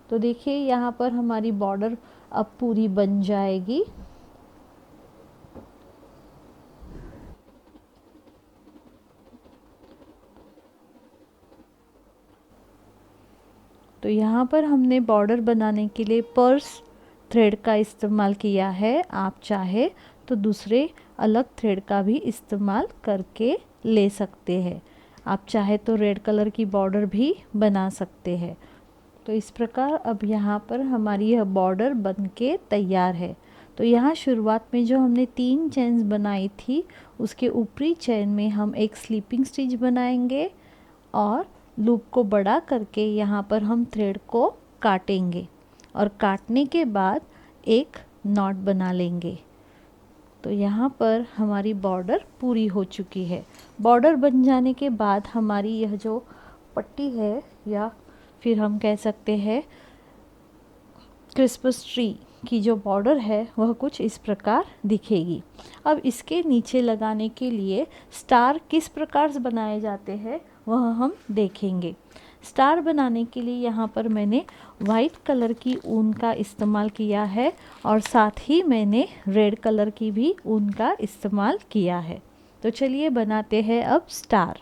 तो देखिए यहाँ पर हमारी बॉर्डर अब पूरी बन जाएगी। तो यहाँ पर हमने बॉर्डर बनाने के लिए पर्स थ्रेड का इस्तेमाल किया है। आप चाहे तो दूसरे अलग थ्रेड का भी इस्तेमाल करके ले सकते हैं। आप चाहे तो रेड कलर की बॉर्डर भी बना सकते हैं। तो इस प्रकार अब यहाँ पर हमारी यह बॉर्डर बन के तैयार है। तो यहाँ शुरुआत में जो हमने 3 चेन्स बनाई थी उसके ऊपरी चेन में हम एक स्लीपिंग स्टिच बनाएंगे और लूप को बड़ा करके यहाँ पर हम थ्रेड को काटेंगे और काटने के बाद एक नॉट बना लेंगे। तो यहाँ पर हमारी बॉर्डर पूरी हो चुकी है। बॉर्डर बन जाने के बाद हमारी यह जो पट्टी है, या फिर हम कह सकते हैं क्रिसमस ट्री की जो बॉर्डर है वह कुछ इस प्रकार दिखेगी। अब इसके नीचे लगाने के लिए स्टार किस प्रकार से बनाए जाते हैं वह हम देखेंगे। स्टार बनाने के लिए यहाँ पर मैंने वाइट कलर की ऊन का इस्तेमाल किया है और साथ ही मैंने रेड कलर की भी ऊन का इस्तेमाल किया है। तो चलिए बनाते हैं अब स्टार।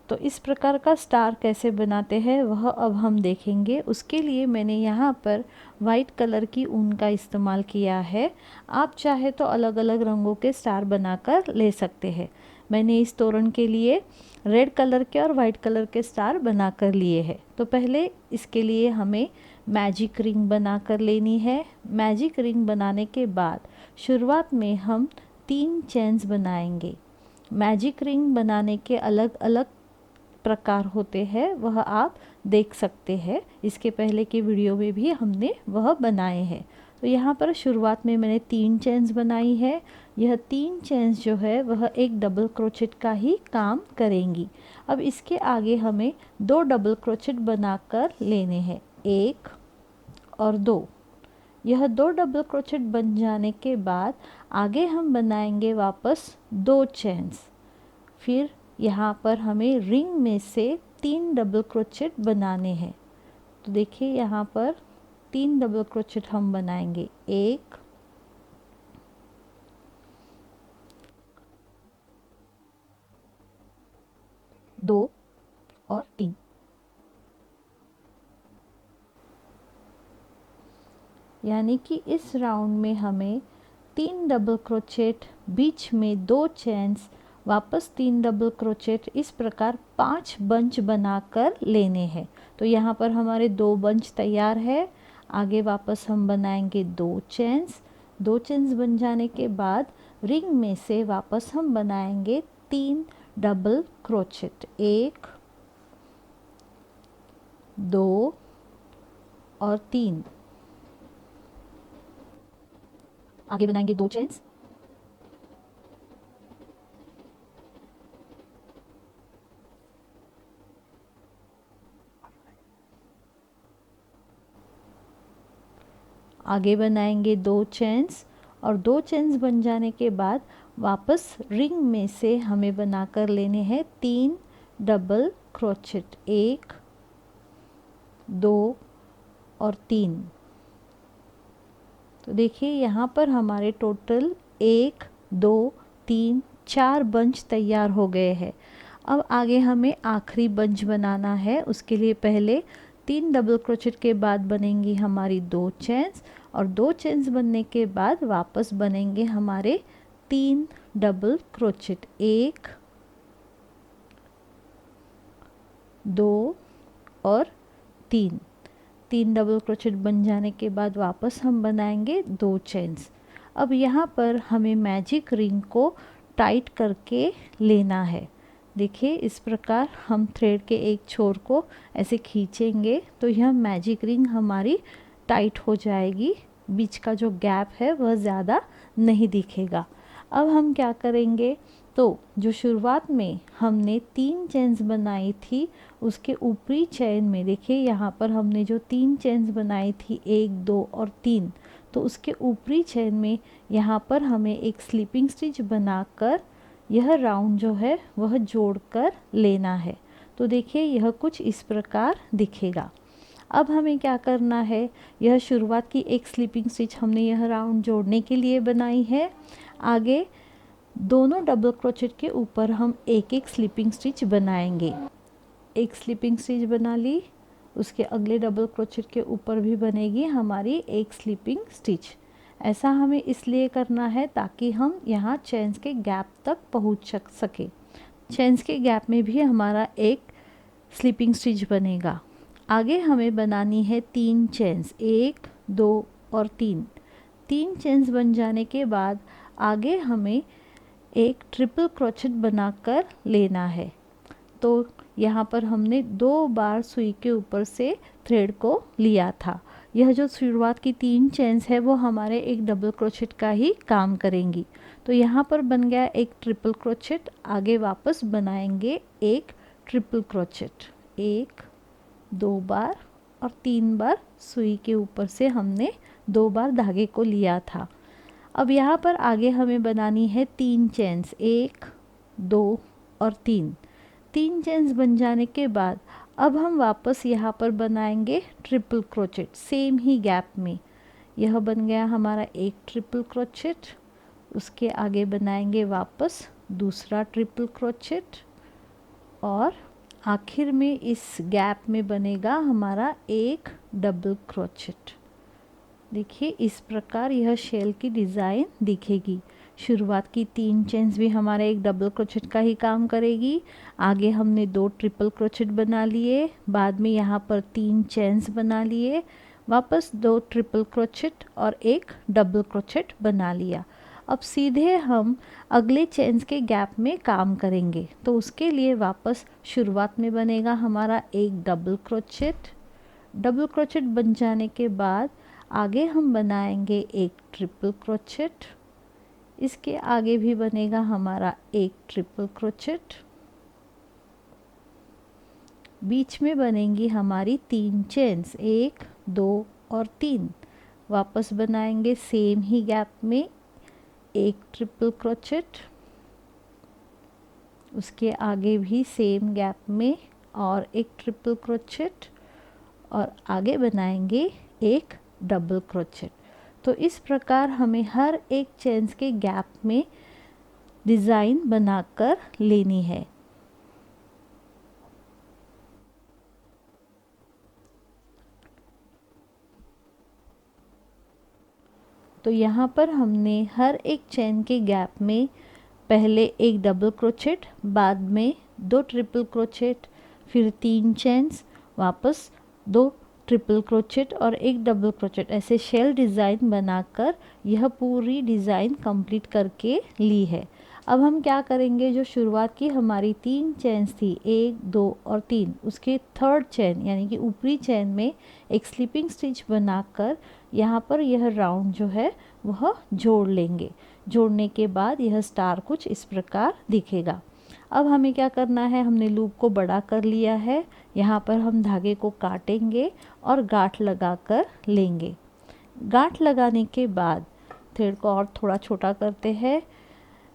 तो इस प्रकार का स्टार कैसे बनाते हैं वह अब हम देखेंगे। उसके लिए मैंने यहाँ पर वाइट कलर की ऊन का इस्तेमाल किया है। आप चाहे तो अलग अलग रंगों के स्टार बनाकर ले सकते हैं। मैंने इस तोरण के लिए रेड कलर के और वाइट कलर के स्टार बनाकर लिए हैं। तो पहले इसके लिए हमें मैजिक रिंग बनाकर लेनी है। मैजिक रिंग बनाने के बाद शुरुआत में हम 3 चेन्स बनाएंगे। मैजिक रिंग बनाने के अलग अलग प्रकार होते हैं, वह आप देख सकते हैं। इसके पहले के वीडियो में भी हमने वह बनाए हैं। तो यहाँ पर शुरुआत में मैंने 3 चेन्स बनाई है। यह 3 चेन्स जो है वह एक डबल क्रोचेट का ही काम करेंगी। अब इसके आगे हमें 2 डबल क्रोचेट बनाकर लेने हैं, 1 और 2। यह 2 डबल क्रोचेट बन जाने के बाद आगे हम बनाएंगे वापस 2 चेन्स। फिर यहाँ पर हमें रिंग में से 3 डबल क्रोचेट बनाने हैं। तो देखिए यहाँ पर 3 डबल क्रोचेट हम बनाएंगे, 1, 2 और 3। यानी कि इस राउंड में हमें 3 डबल क्रोचेट, बीच में 2 चेन्स, वापस 3 डबल क्रोचेट, इस प्रकार 5 बंच बनाकर लेने हैं। तो यहाँ पर हमारे 2 बंच तैयार है। आगे वापस हम बनाएंगे 2 चेन्स। 2 चेन्स बन जाने के बाद रिंग में से वापस हम बनाएंगे 3 डबल क्रोचेट, 1, 2 और 3। आगे बनाएंगे 2 चेन्स, आगे बनाएंगे 2 चेन्स और 2 चेन्स बन जाने के बाद वापस रिंग में से हमें बनाकर लेने हैं 3 डबल क्रोचेट, 1 2 और 3। तो देखिए यहाँ पर हमारे टोटल 1 2 3 4 बंच तैयार हो गए हैं। अब आगे हमें आखिरी बंच बनाना है। उसके लिए पहले 3 डबल क्रोचेट के बाद बनेंगी हमारी 2 चेन्स और 2 चेन्स बनने के बाद वापस बनेंगे हमारे 3 डबल क्रोचेट, 1 2 और 3 डबल क्रोचेट बन जाने के बाद वापस हम बनाएंगे 2 चेन्स। अब यहाँ पर हमें मैजिक रिंग को टाइट करके लेना है। देखिए इस प्रकार हम थ्रेड के एक छोर को ऐसे खींचेंगे तो यह मैजिक रिंग हमारी टाइट हो जाएगी, बीच का जो गैप है वह ज़्यादा नहीं दिखेगा। अब हम क्या करेंगे, तो जो शुरुआत में हमने 3 चेन्स बनाई थी उसके ऊपरी चेन में देखिए यहाँ पर हमने जो 3 चेन्स बनाई थी 1 2 और 3, तो उसके ऊपरी चेन में यहाँ पर हमें एक स्लिपिंग स्टिच बनाकर यह राउंड जो है वह जोड़कर लेना है। तो देखिए यह कुछ इस प्रकार दिखेगा। अब हमें क्या करना है, यह शुरुआत की एक स्लिपिंग स्टिच हमने यह राउंड जोड़ने के लिए बनाई है। आगे दोनों डबल क्रोचेट के ऊपर हम एक एक स्लिपिंग स्टिच बनाएंगे। एक स्लिपिंग स्टिच बना ली, उसके अगले डबल क्रोचेट के ऊपर भी बनेगी हमारी एक स्लिपिंग स्टिच। ऐसा हमें इसलिए करना है ताकि हम यहाँ चेन्स के गैप तक पहुँच सके। चेन्स के गैप में भी हमारा एक स्लिपिंग स्टिच बनेगा। आगे हमें बनानी है 3 चेन्स, 1 2 और 3 चेन्स बन जाने के बाद आगे हमें एक ट्रिपल क्रोचेट बनाकर लेना है। तो यहाँ पर हमने 2 बार सुई के ऊपर से थ्रेड को लिया था। यह जो शुरुआत की 3 चेन्स है वो हमारे एक डबल क्रोचेट का ही काम करेंगी। तो यहाँ पर बन गया एक ट्रिपल क्रोचेट, आगे वापस बनाएंगे एक ट्रिपल क्रोचेट, 1 2 बार और 3 बार सुई के ऊपर से हमने 2 बार धागे को लिया था। अब यहाँ पर आगे हमें बनानी है 3 चेन्स, 1 2 और 3 चेन्स बन जाने के बाद अब हम वापस यहाँ पर बनाएंगे ट्रिपल क्रोचेट सेम ही गैप में। यह बन गया हमारा एक ट्रिपल क्रोचेट, उसके आगे बनाएंगे वापस दूसरा ट्रिपल क्रोचेट और आखिर में इस गैप में बनेगा हमारा एक डबल क्रोचेट। देखिए इस प्रकार यह शेल की डिज़ाइन दिखेगी। शुरुआत की 3 चेन्स भी हमारे एक डबल क्रोचेट का ही काम करेगी। आगे हमने 2 ट्रिपल क्रोचेट बना लिए, बाद में यहाँ पर 3 चेन्स बना लिए, वापस 2 ट्रिपल क्रोचेट और एक डबल क्रोचेट बना लिया। अब सीधे हम अगले चेन्स के गैप में काम करेंगे। तो उसके लिए वापस शुरुआत में बनेगा हमारा एक डबल क्रोचेट बन जाने के बाद आगे हम बनाएंगे एक ट्रिपल क्रोचेट, इसके आगे भी बनेगा हमारा एक ट्रिपल क्रोचेट, बीच में बनेंगी हमारी 3 चेन्स, 1 2 और 3, वापस बनाएंगे सेम ही गैप में एक ट्रिपल क्रोचेट, उसके आगे भी सेम गैप में और एक ट्रिपल क्रोचेट और आगे बनाएंगे एक डबल क्रोचेट। तो इस प्रकार हमें हर एक चेन्स के गैप में डिज़ाइन बनाकर लेनी है। तो यहाँ पर हमने हर एक चेन के गैप में पहले एक डबल क्रोचेट, बाद में 2 ट्रिपल क्रोचेट, फिर 3 चेन्स, वापस 2 ट्रिपल क्रोचेट और एक डबल क्रोचेट, ऐसे शेल डिज़ाइन बनाकर यह पूरी डिज़ाइन कंप्लीट करके ली है। अब हम क्या करेंगे, जो शुरुआत की हमारी 3 चेन्स थी 1 2 और 3, उसके थर्ड चेन यानी कि ऊपरी चेन में एक स्लिपिंग स्टिच बनाकर यहाँ पर यह राउंड जो है वह जोड़ लेंगे। जोड़ने के बाद यह स्टार कुछ इस प्रकार दिखेगा। अब हमें क्या करना है, हमने लूप को बड़ा कर लिया है, यहाँ पर हम धागे को काटेंगे और गांठ लगाकर लेंगे। गांठ लगाने के बाद थ्रेड को और थोड़ा छोटा करते हैं।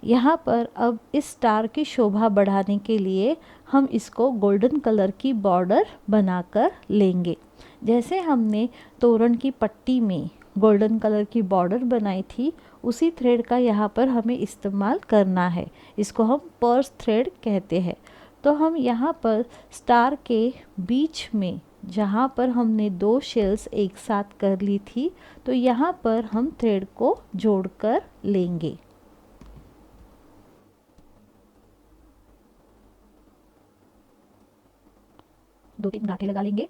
यहाँ पर अब इस स्टार की शोभा बढ़ाने के लिए हम इसको गोल्डन कलर की बॉर्डर बनाकर लेंगे। जैसे हमने तोरण की पट्टी में गोल्डन कलर की बॉर्डर बनाई थी, उसी थ्रेड का यहाँ पर हमें इस्तेमाल करना है। इसको हम पर्स थ्रेड कहते हैं। तो हम यहाँ पर स्टार के बीच में, जहाँ पर हमने 2 शेल्स एक साथ कर ली थी, तो यहाँ पर हम थ्रेड को जोड़कर लेंगे। दो तीन गांठें लगा लेंगे।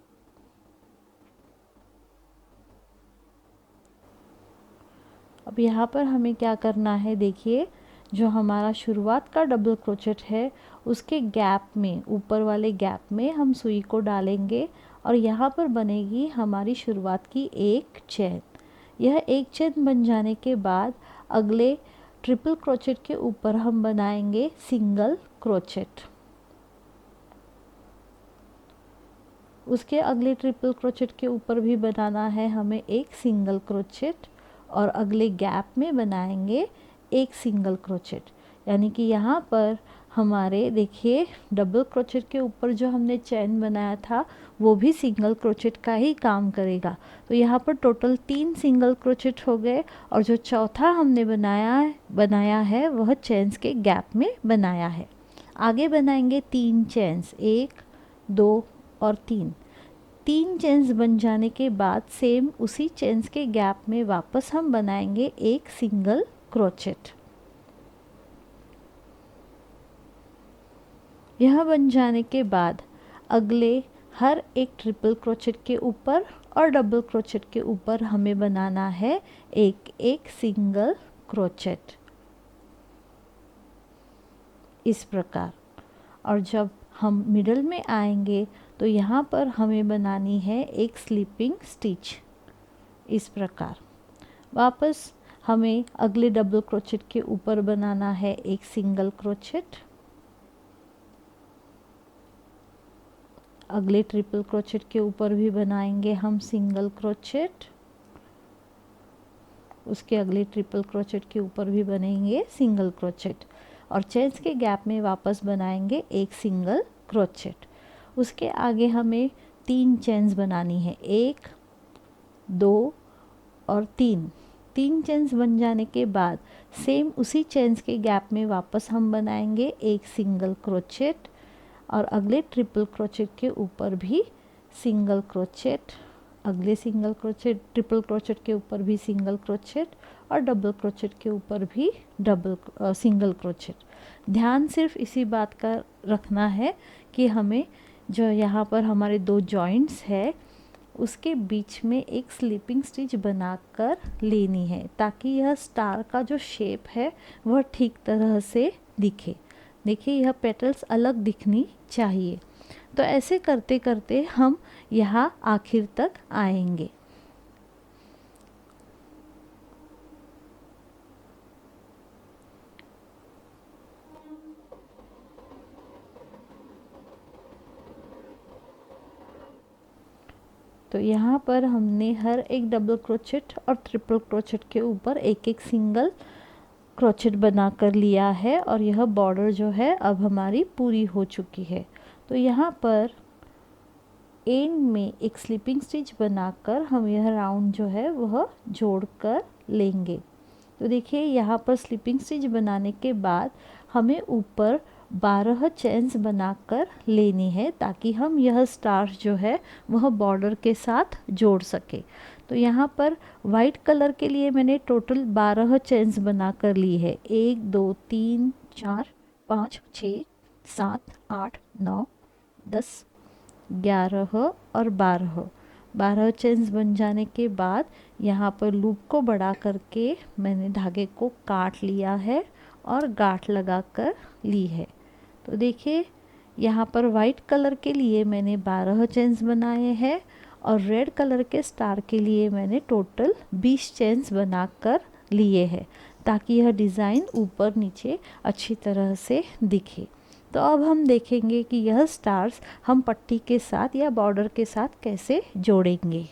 अब यहाँ पर हमें क्या करना है, देखिए जो हमारा शुरुआत का डबल क्रोचेट है उसके गैप में, ऊपर वाले गैप में हम सुई को डालेंगे और यहाँ पर बनेगी हमारी शुरुआत की एक चेन। यह एक चेन बन जाने के बाद अगले ट्रिपल क्रोचेट के ऊपर हम बनाएंगे सिंगल क्रोचेट। उसके अगले ट्रिपल क्रोचेट के ऊपर भी बनाना है हमें एक सिंगल क्रोचेट और अगले गैप में बनाएंगे एक सिंगल क्रोचेट। यानी कि यहाँ पर हमारे देखिए डबल क्रोचेट के ऊपर जो हमने चैन बनाया था वो भी सिंगल क्रोचेट का ही काम करेगा। तो यहाँ पर टोटल 3 सिंगल क्रोचेट हो गए और जो चौथा हमने बनाया है वह चैन्स के गैप में बनाया है। आगे बनाएंगे 3 चैन्स, 1 2 और 3 चेन्स बन जाने के बाद सेम उसी चेन्स के गैप में वापस हम बनाएंगे एक सिंगल क्रोचेट। यह बन जाने के बाद अगले हर एक ट्रिपल क्रोचेट के ऊपर और डबल क्रोचेट के ऊपर हमें बनाना है एक एक सिंगल क्रोचेट, इस प्रकार। और जब हम मिडल में आएंगे तो यहाँ पर हमें बनानी है एक स्लिपिंग स्टिच, इस प्रकार। वापस हमें अगले डबल क्रोचेट के ऊपर बनाना है एक सिंगल क्रोचेट, अगले ट्रिपल क्रोचेट के ऊपर भी बनाएंगे हम सिंगल क्रोचेट, उसके अगले ट्रिपल क्रोचेट के ऊपर भी बनेंगे सिंगल क्रोचेट और चेन्स के गैप में वापस बनाएंगे एक सिंगल क्रोचेट। उसके आगे हमें 3 चेन्स बनानी है, 1 2 और 3 चेन्स बन जाने के बाद सेम उसी चेन्स के गैप में वापस हम बनाएंगे एक सिंगल क्रोचेट और अगले ट्रिपल क्रोचेट के ऊपर भी सिंगल क्रोचेट, अगले सिंगल क्रोचेट ट्रिपल क्रोचेट के ऊपर भी सिंगल क्रोचेट और डबल क्रोचेट के ऊपर भी सिंगल क्रोचेट। ध्यान सिर्फ इसी बात का रखना है कि हमें जो यहाँ पर हमारे 2 जॉइंट्स है उसके बीच में एक स्लिपिंग स्टिच बनाकर लेनी है ताकि यह स्टार का जो शेप है वह ठीक तरह से दिखे। देखिए यह पेटल्स अलग दिखनी चाहिए। तो ऐसे करते करते हम यहाँ आखिर तक आएंगे। तो यहाँ पर हमने हर एक डबल क्रोचेट और ट्रिपल क्रोचेट के ऊपर एक एक सिंगल क्रोचेट बना कर लिया है और यह बॉर्डर जो है अब हमारी पूरी हो चुकी है। तो यहाँ पर एंड में एक स्लिपिंग स्टिच बनाकर हम यह राउंड जो है वह जोड़ कर लेंगे। तो देखिए यहाँ पर स्लिपिंग स्टिच बनाने के बाद हमें ऊपर 12 चेन्स बनाकर लेनी है ताकि हम यह स्टार जो है वह बॉर्डर के साथ जोड़ सके। तो यहाँ पर वाइट कलर के लिए मैंने टोटल 12 चेन्स बनाकर ली है, 1 2 3 4 5 6 7 8 9 10 11 और 12 चेन्स बन जाने के बाद यहाँ पर लूप को बढ़ा करके मैंने धागे को काट लिया है और गांठ लगा कर ली है। तो देखिए यहाँ पर वाइट कलर के लिए मैंने 12 चेन्स बनाए हैं और रेड कलर के स्टार के लिए मैंने टोटल 20 चेन्स बनाकर लिए हैं ताकि यह डिज़ाइन ऊपर नीचे अच्छी तरह से दिखे। तो अब हम देखेंगे कि यह स्टार्स हम पट्टी के साथ या बॉर्डर के साथ कैसे जोड़ेंगे।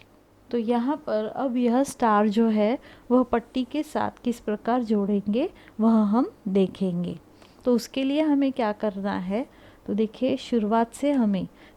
तो यहाँ पर अब यह स्टार जो है वह पट्टी के साथ किस प्रकार जोड़ेंगे वह हम देखेंगे। तो उसके लिए हमें क्या करना है, तो देखिए शुरुआत से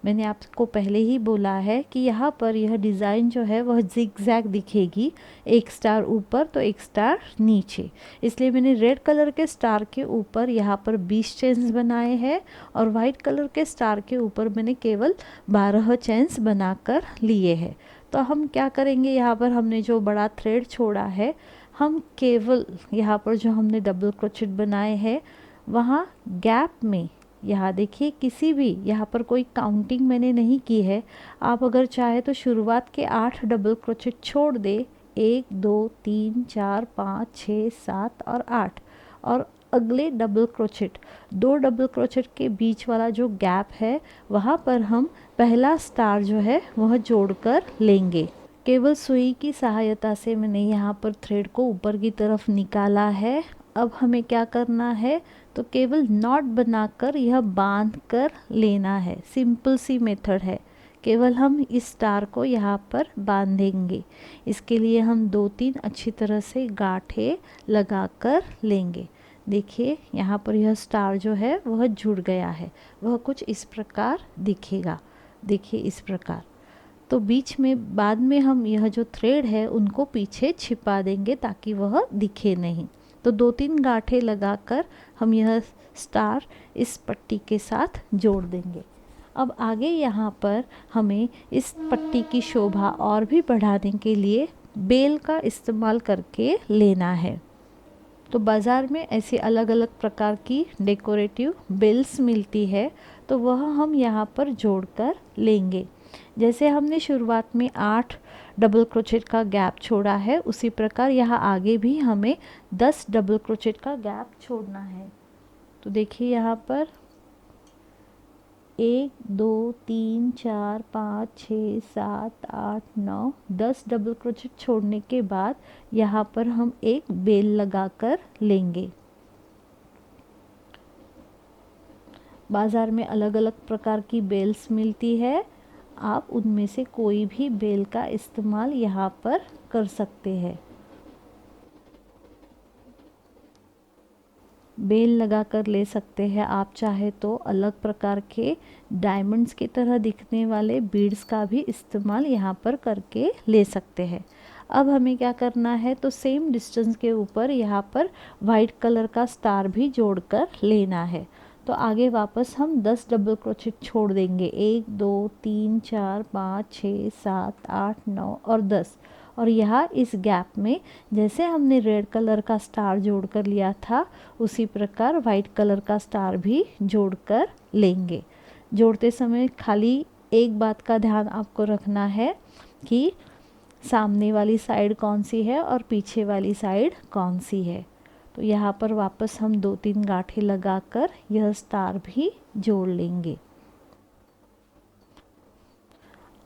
मैंने आपको पहले ही बोला है कि यहाँ पर यह डिज़ाइन जो है वह जिग-जैग दिखेगी, एक स्टार ऊपर तो एक स्टार नीचे। इसलिए मैंने रेड कलर के स्टार के ऊपर यहाँ पर 20 चेन्स बनाए हैं और वाइट कलर के स्टार के ऊपर मैंने केवल 12 चेन्स बनाकर लिए हैं। तो हम क्या करेंगे, यहाँ पर हमने जो बड़ा थ्रेड छोड़ा है, हम केवल यहाँ पर जो हमने डबल क्रोचेट बनाए हैं वहाँ गैप में, यहाँ देखिए किसी भी, यहाँ पर कोई काउंटिंग मैंने नहीं की है। आप अगर चाहे तो शुरुआत के 8 डबल क्रोचेट छोड़ दे, 1 2 3 4 5 6 7 और 8, और अगले डबल क्रोचेट 2 डबल क्रोचेट के बीच वाला जो गैप है वहाँ पर हम पहला स्टार जो है वह जोड़कर लेंगे। केवल सुई की सहायता से मैंने यहाँ पर थ्रेड को ऊपर की तरफ निकाला है। अब हमें क्या करना है, तो केवल नॉट बनाकर यह बांध कर लेना है। सिंपल सी मेथड है, केवल हम इस स्टार को यहाँ पर बांधेंगे। इसके लिए हम 2-3 अच्छी तरह से गांठें लगाकर लेंगे। देखिए यहाँ पर यह स्टार जो है वह जुड़ गया है, वह कुछ इस प्रकार दिखेगा। देखिए इस प्रकार। तो बीच में बाद में हम यह जो थ्रेड है उनको पीछे छिपा देंगे ताकि वह दिखे नहीं। तो 2-3 गांठें लगाकर हम यह स्टार इस पट्टी के साथ जोड़ देंगे। अब आगे यहाँ पर हमें इस पट्टी की शोभा और भी बढ़ाने के लिए बेल का इस्तेमाल करके लेना है। तो बाज़ार में ऐसी अलग अलग प्रकार की डेकोरेटिव बेल्स मिलती है, तो वह हम यहाँ पर जोड़कर लेंगे। जैसे हमने शुरुआत में 8 डबल क्रोचेट का गैप छोड़ा है, उसी प्रकार यहाँ आगे भी हमें 10 डबल क्रोचेट का गैप छोड़ना है। तो देखिए यहाँ पर 1 2 3 4 5 6 7 8 9 10 डबल क्रोचेट छोड़ने के बाद यहाँ पर हम एक बेल लगाकर लेंगे। बाज़ार में अलग अलग प्रकार की बेल्स मिलती है, आप उनमें से कोई भी बेल का इस्तेमाल यहाँ पर कर सकते हैं। बेल लगा कर ले सकते हैं। आप चाहे तो अलग प्रकार के डायमंड्स की तरह दिखने वाले बीड्स का भी इस्तेमाल यहाँ पर करके ले सकते हैं। अब हमें क्या करना है, तो सेम डिस्टेंस के ऊपर यहाँ पर वाइट कलर का स्टार भी जोड़कर लेना है। तो आगे वापस हम 10 डबल क्रोचेट छोड़ देंगे, 1 2 3 4 5 6 7 8 9 और 10। और यहाँ इस गैप में जैसे हमने रेड कलर का स्टार जोड़कर लिया था, उसी प्रकार वाइट कलर का स्टार भी जोड़कर लेंगे। जोड़ते समय खाली एक बात का ध्यान आपको रखना है कि सामने वाली साइड कौन सी है और पीछे वाली साइड कौन सी है। तो यहाँ पर वापस हम 2-3 गांठें लगाकर यह स्टार भी जोड़ लेंगे।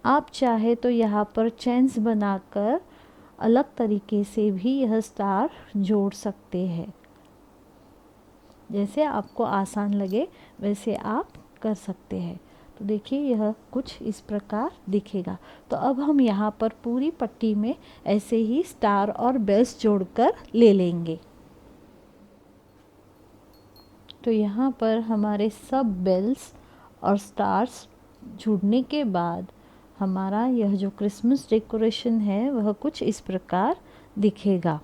आप चाहे तो यहाँ पर चेन्स बनाकर अलग तरीके से भी यह स्टार जोड़ सकते हैं। जैसे आपको आसान लगे वैसे आप कर सकते हैं। तो देखिए यह कुछ इस प्रकार दिखेगा। तो अब हम यहाँ पर पूरी पट्टी में ऐसे ही स्टार और बेल्स जोड़कर ले लेंगे। तो यहाँ पर हमारे सब बेल्स और स्टार्स जुड़ने के बाद हमारा यह जो क्रिसमस डेकोरेशन है वह कुछ इस प्रकार दिखेगा।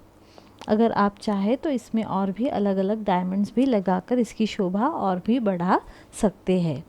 अगर आप चाहे तो इसमें और भी अलग अलग डायमंड्स भी लगाकर इसकी शोभा और भी बढ़ा सकते हैं।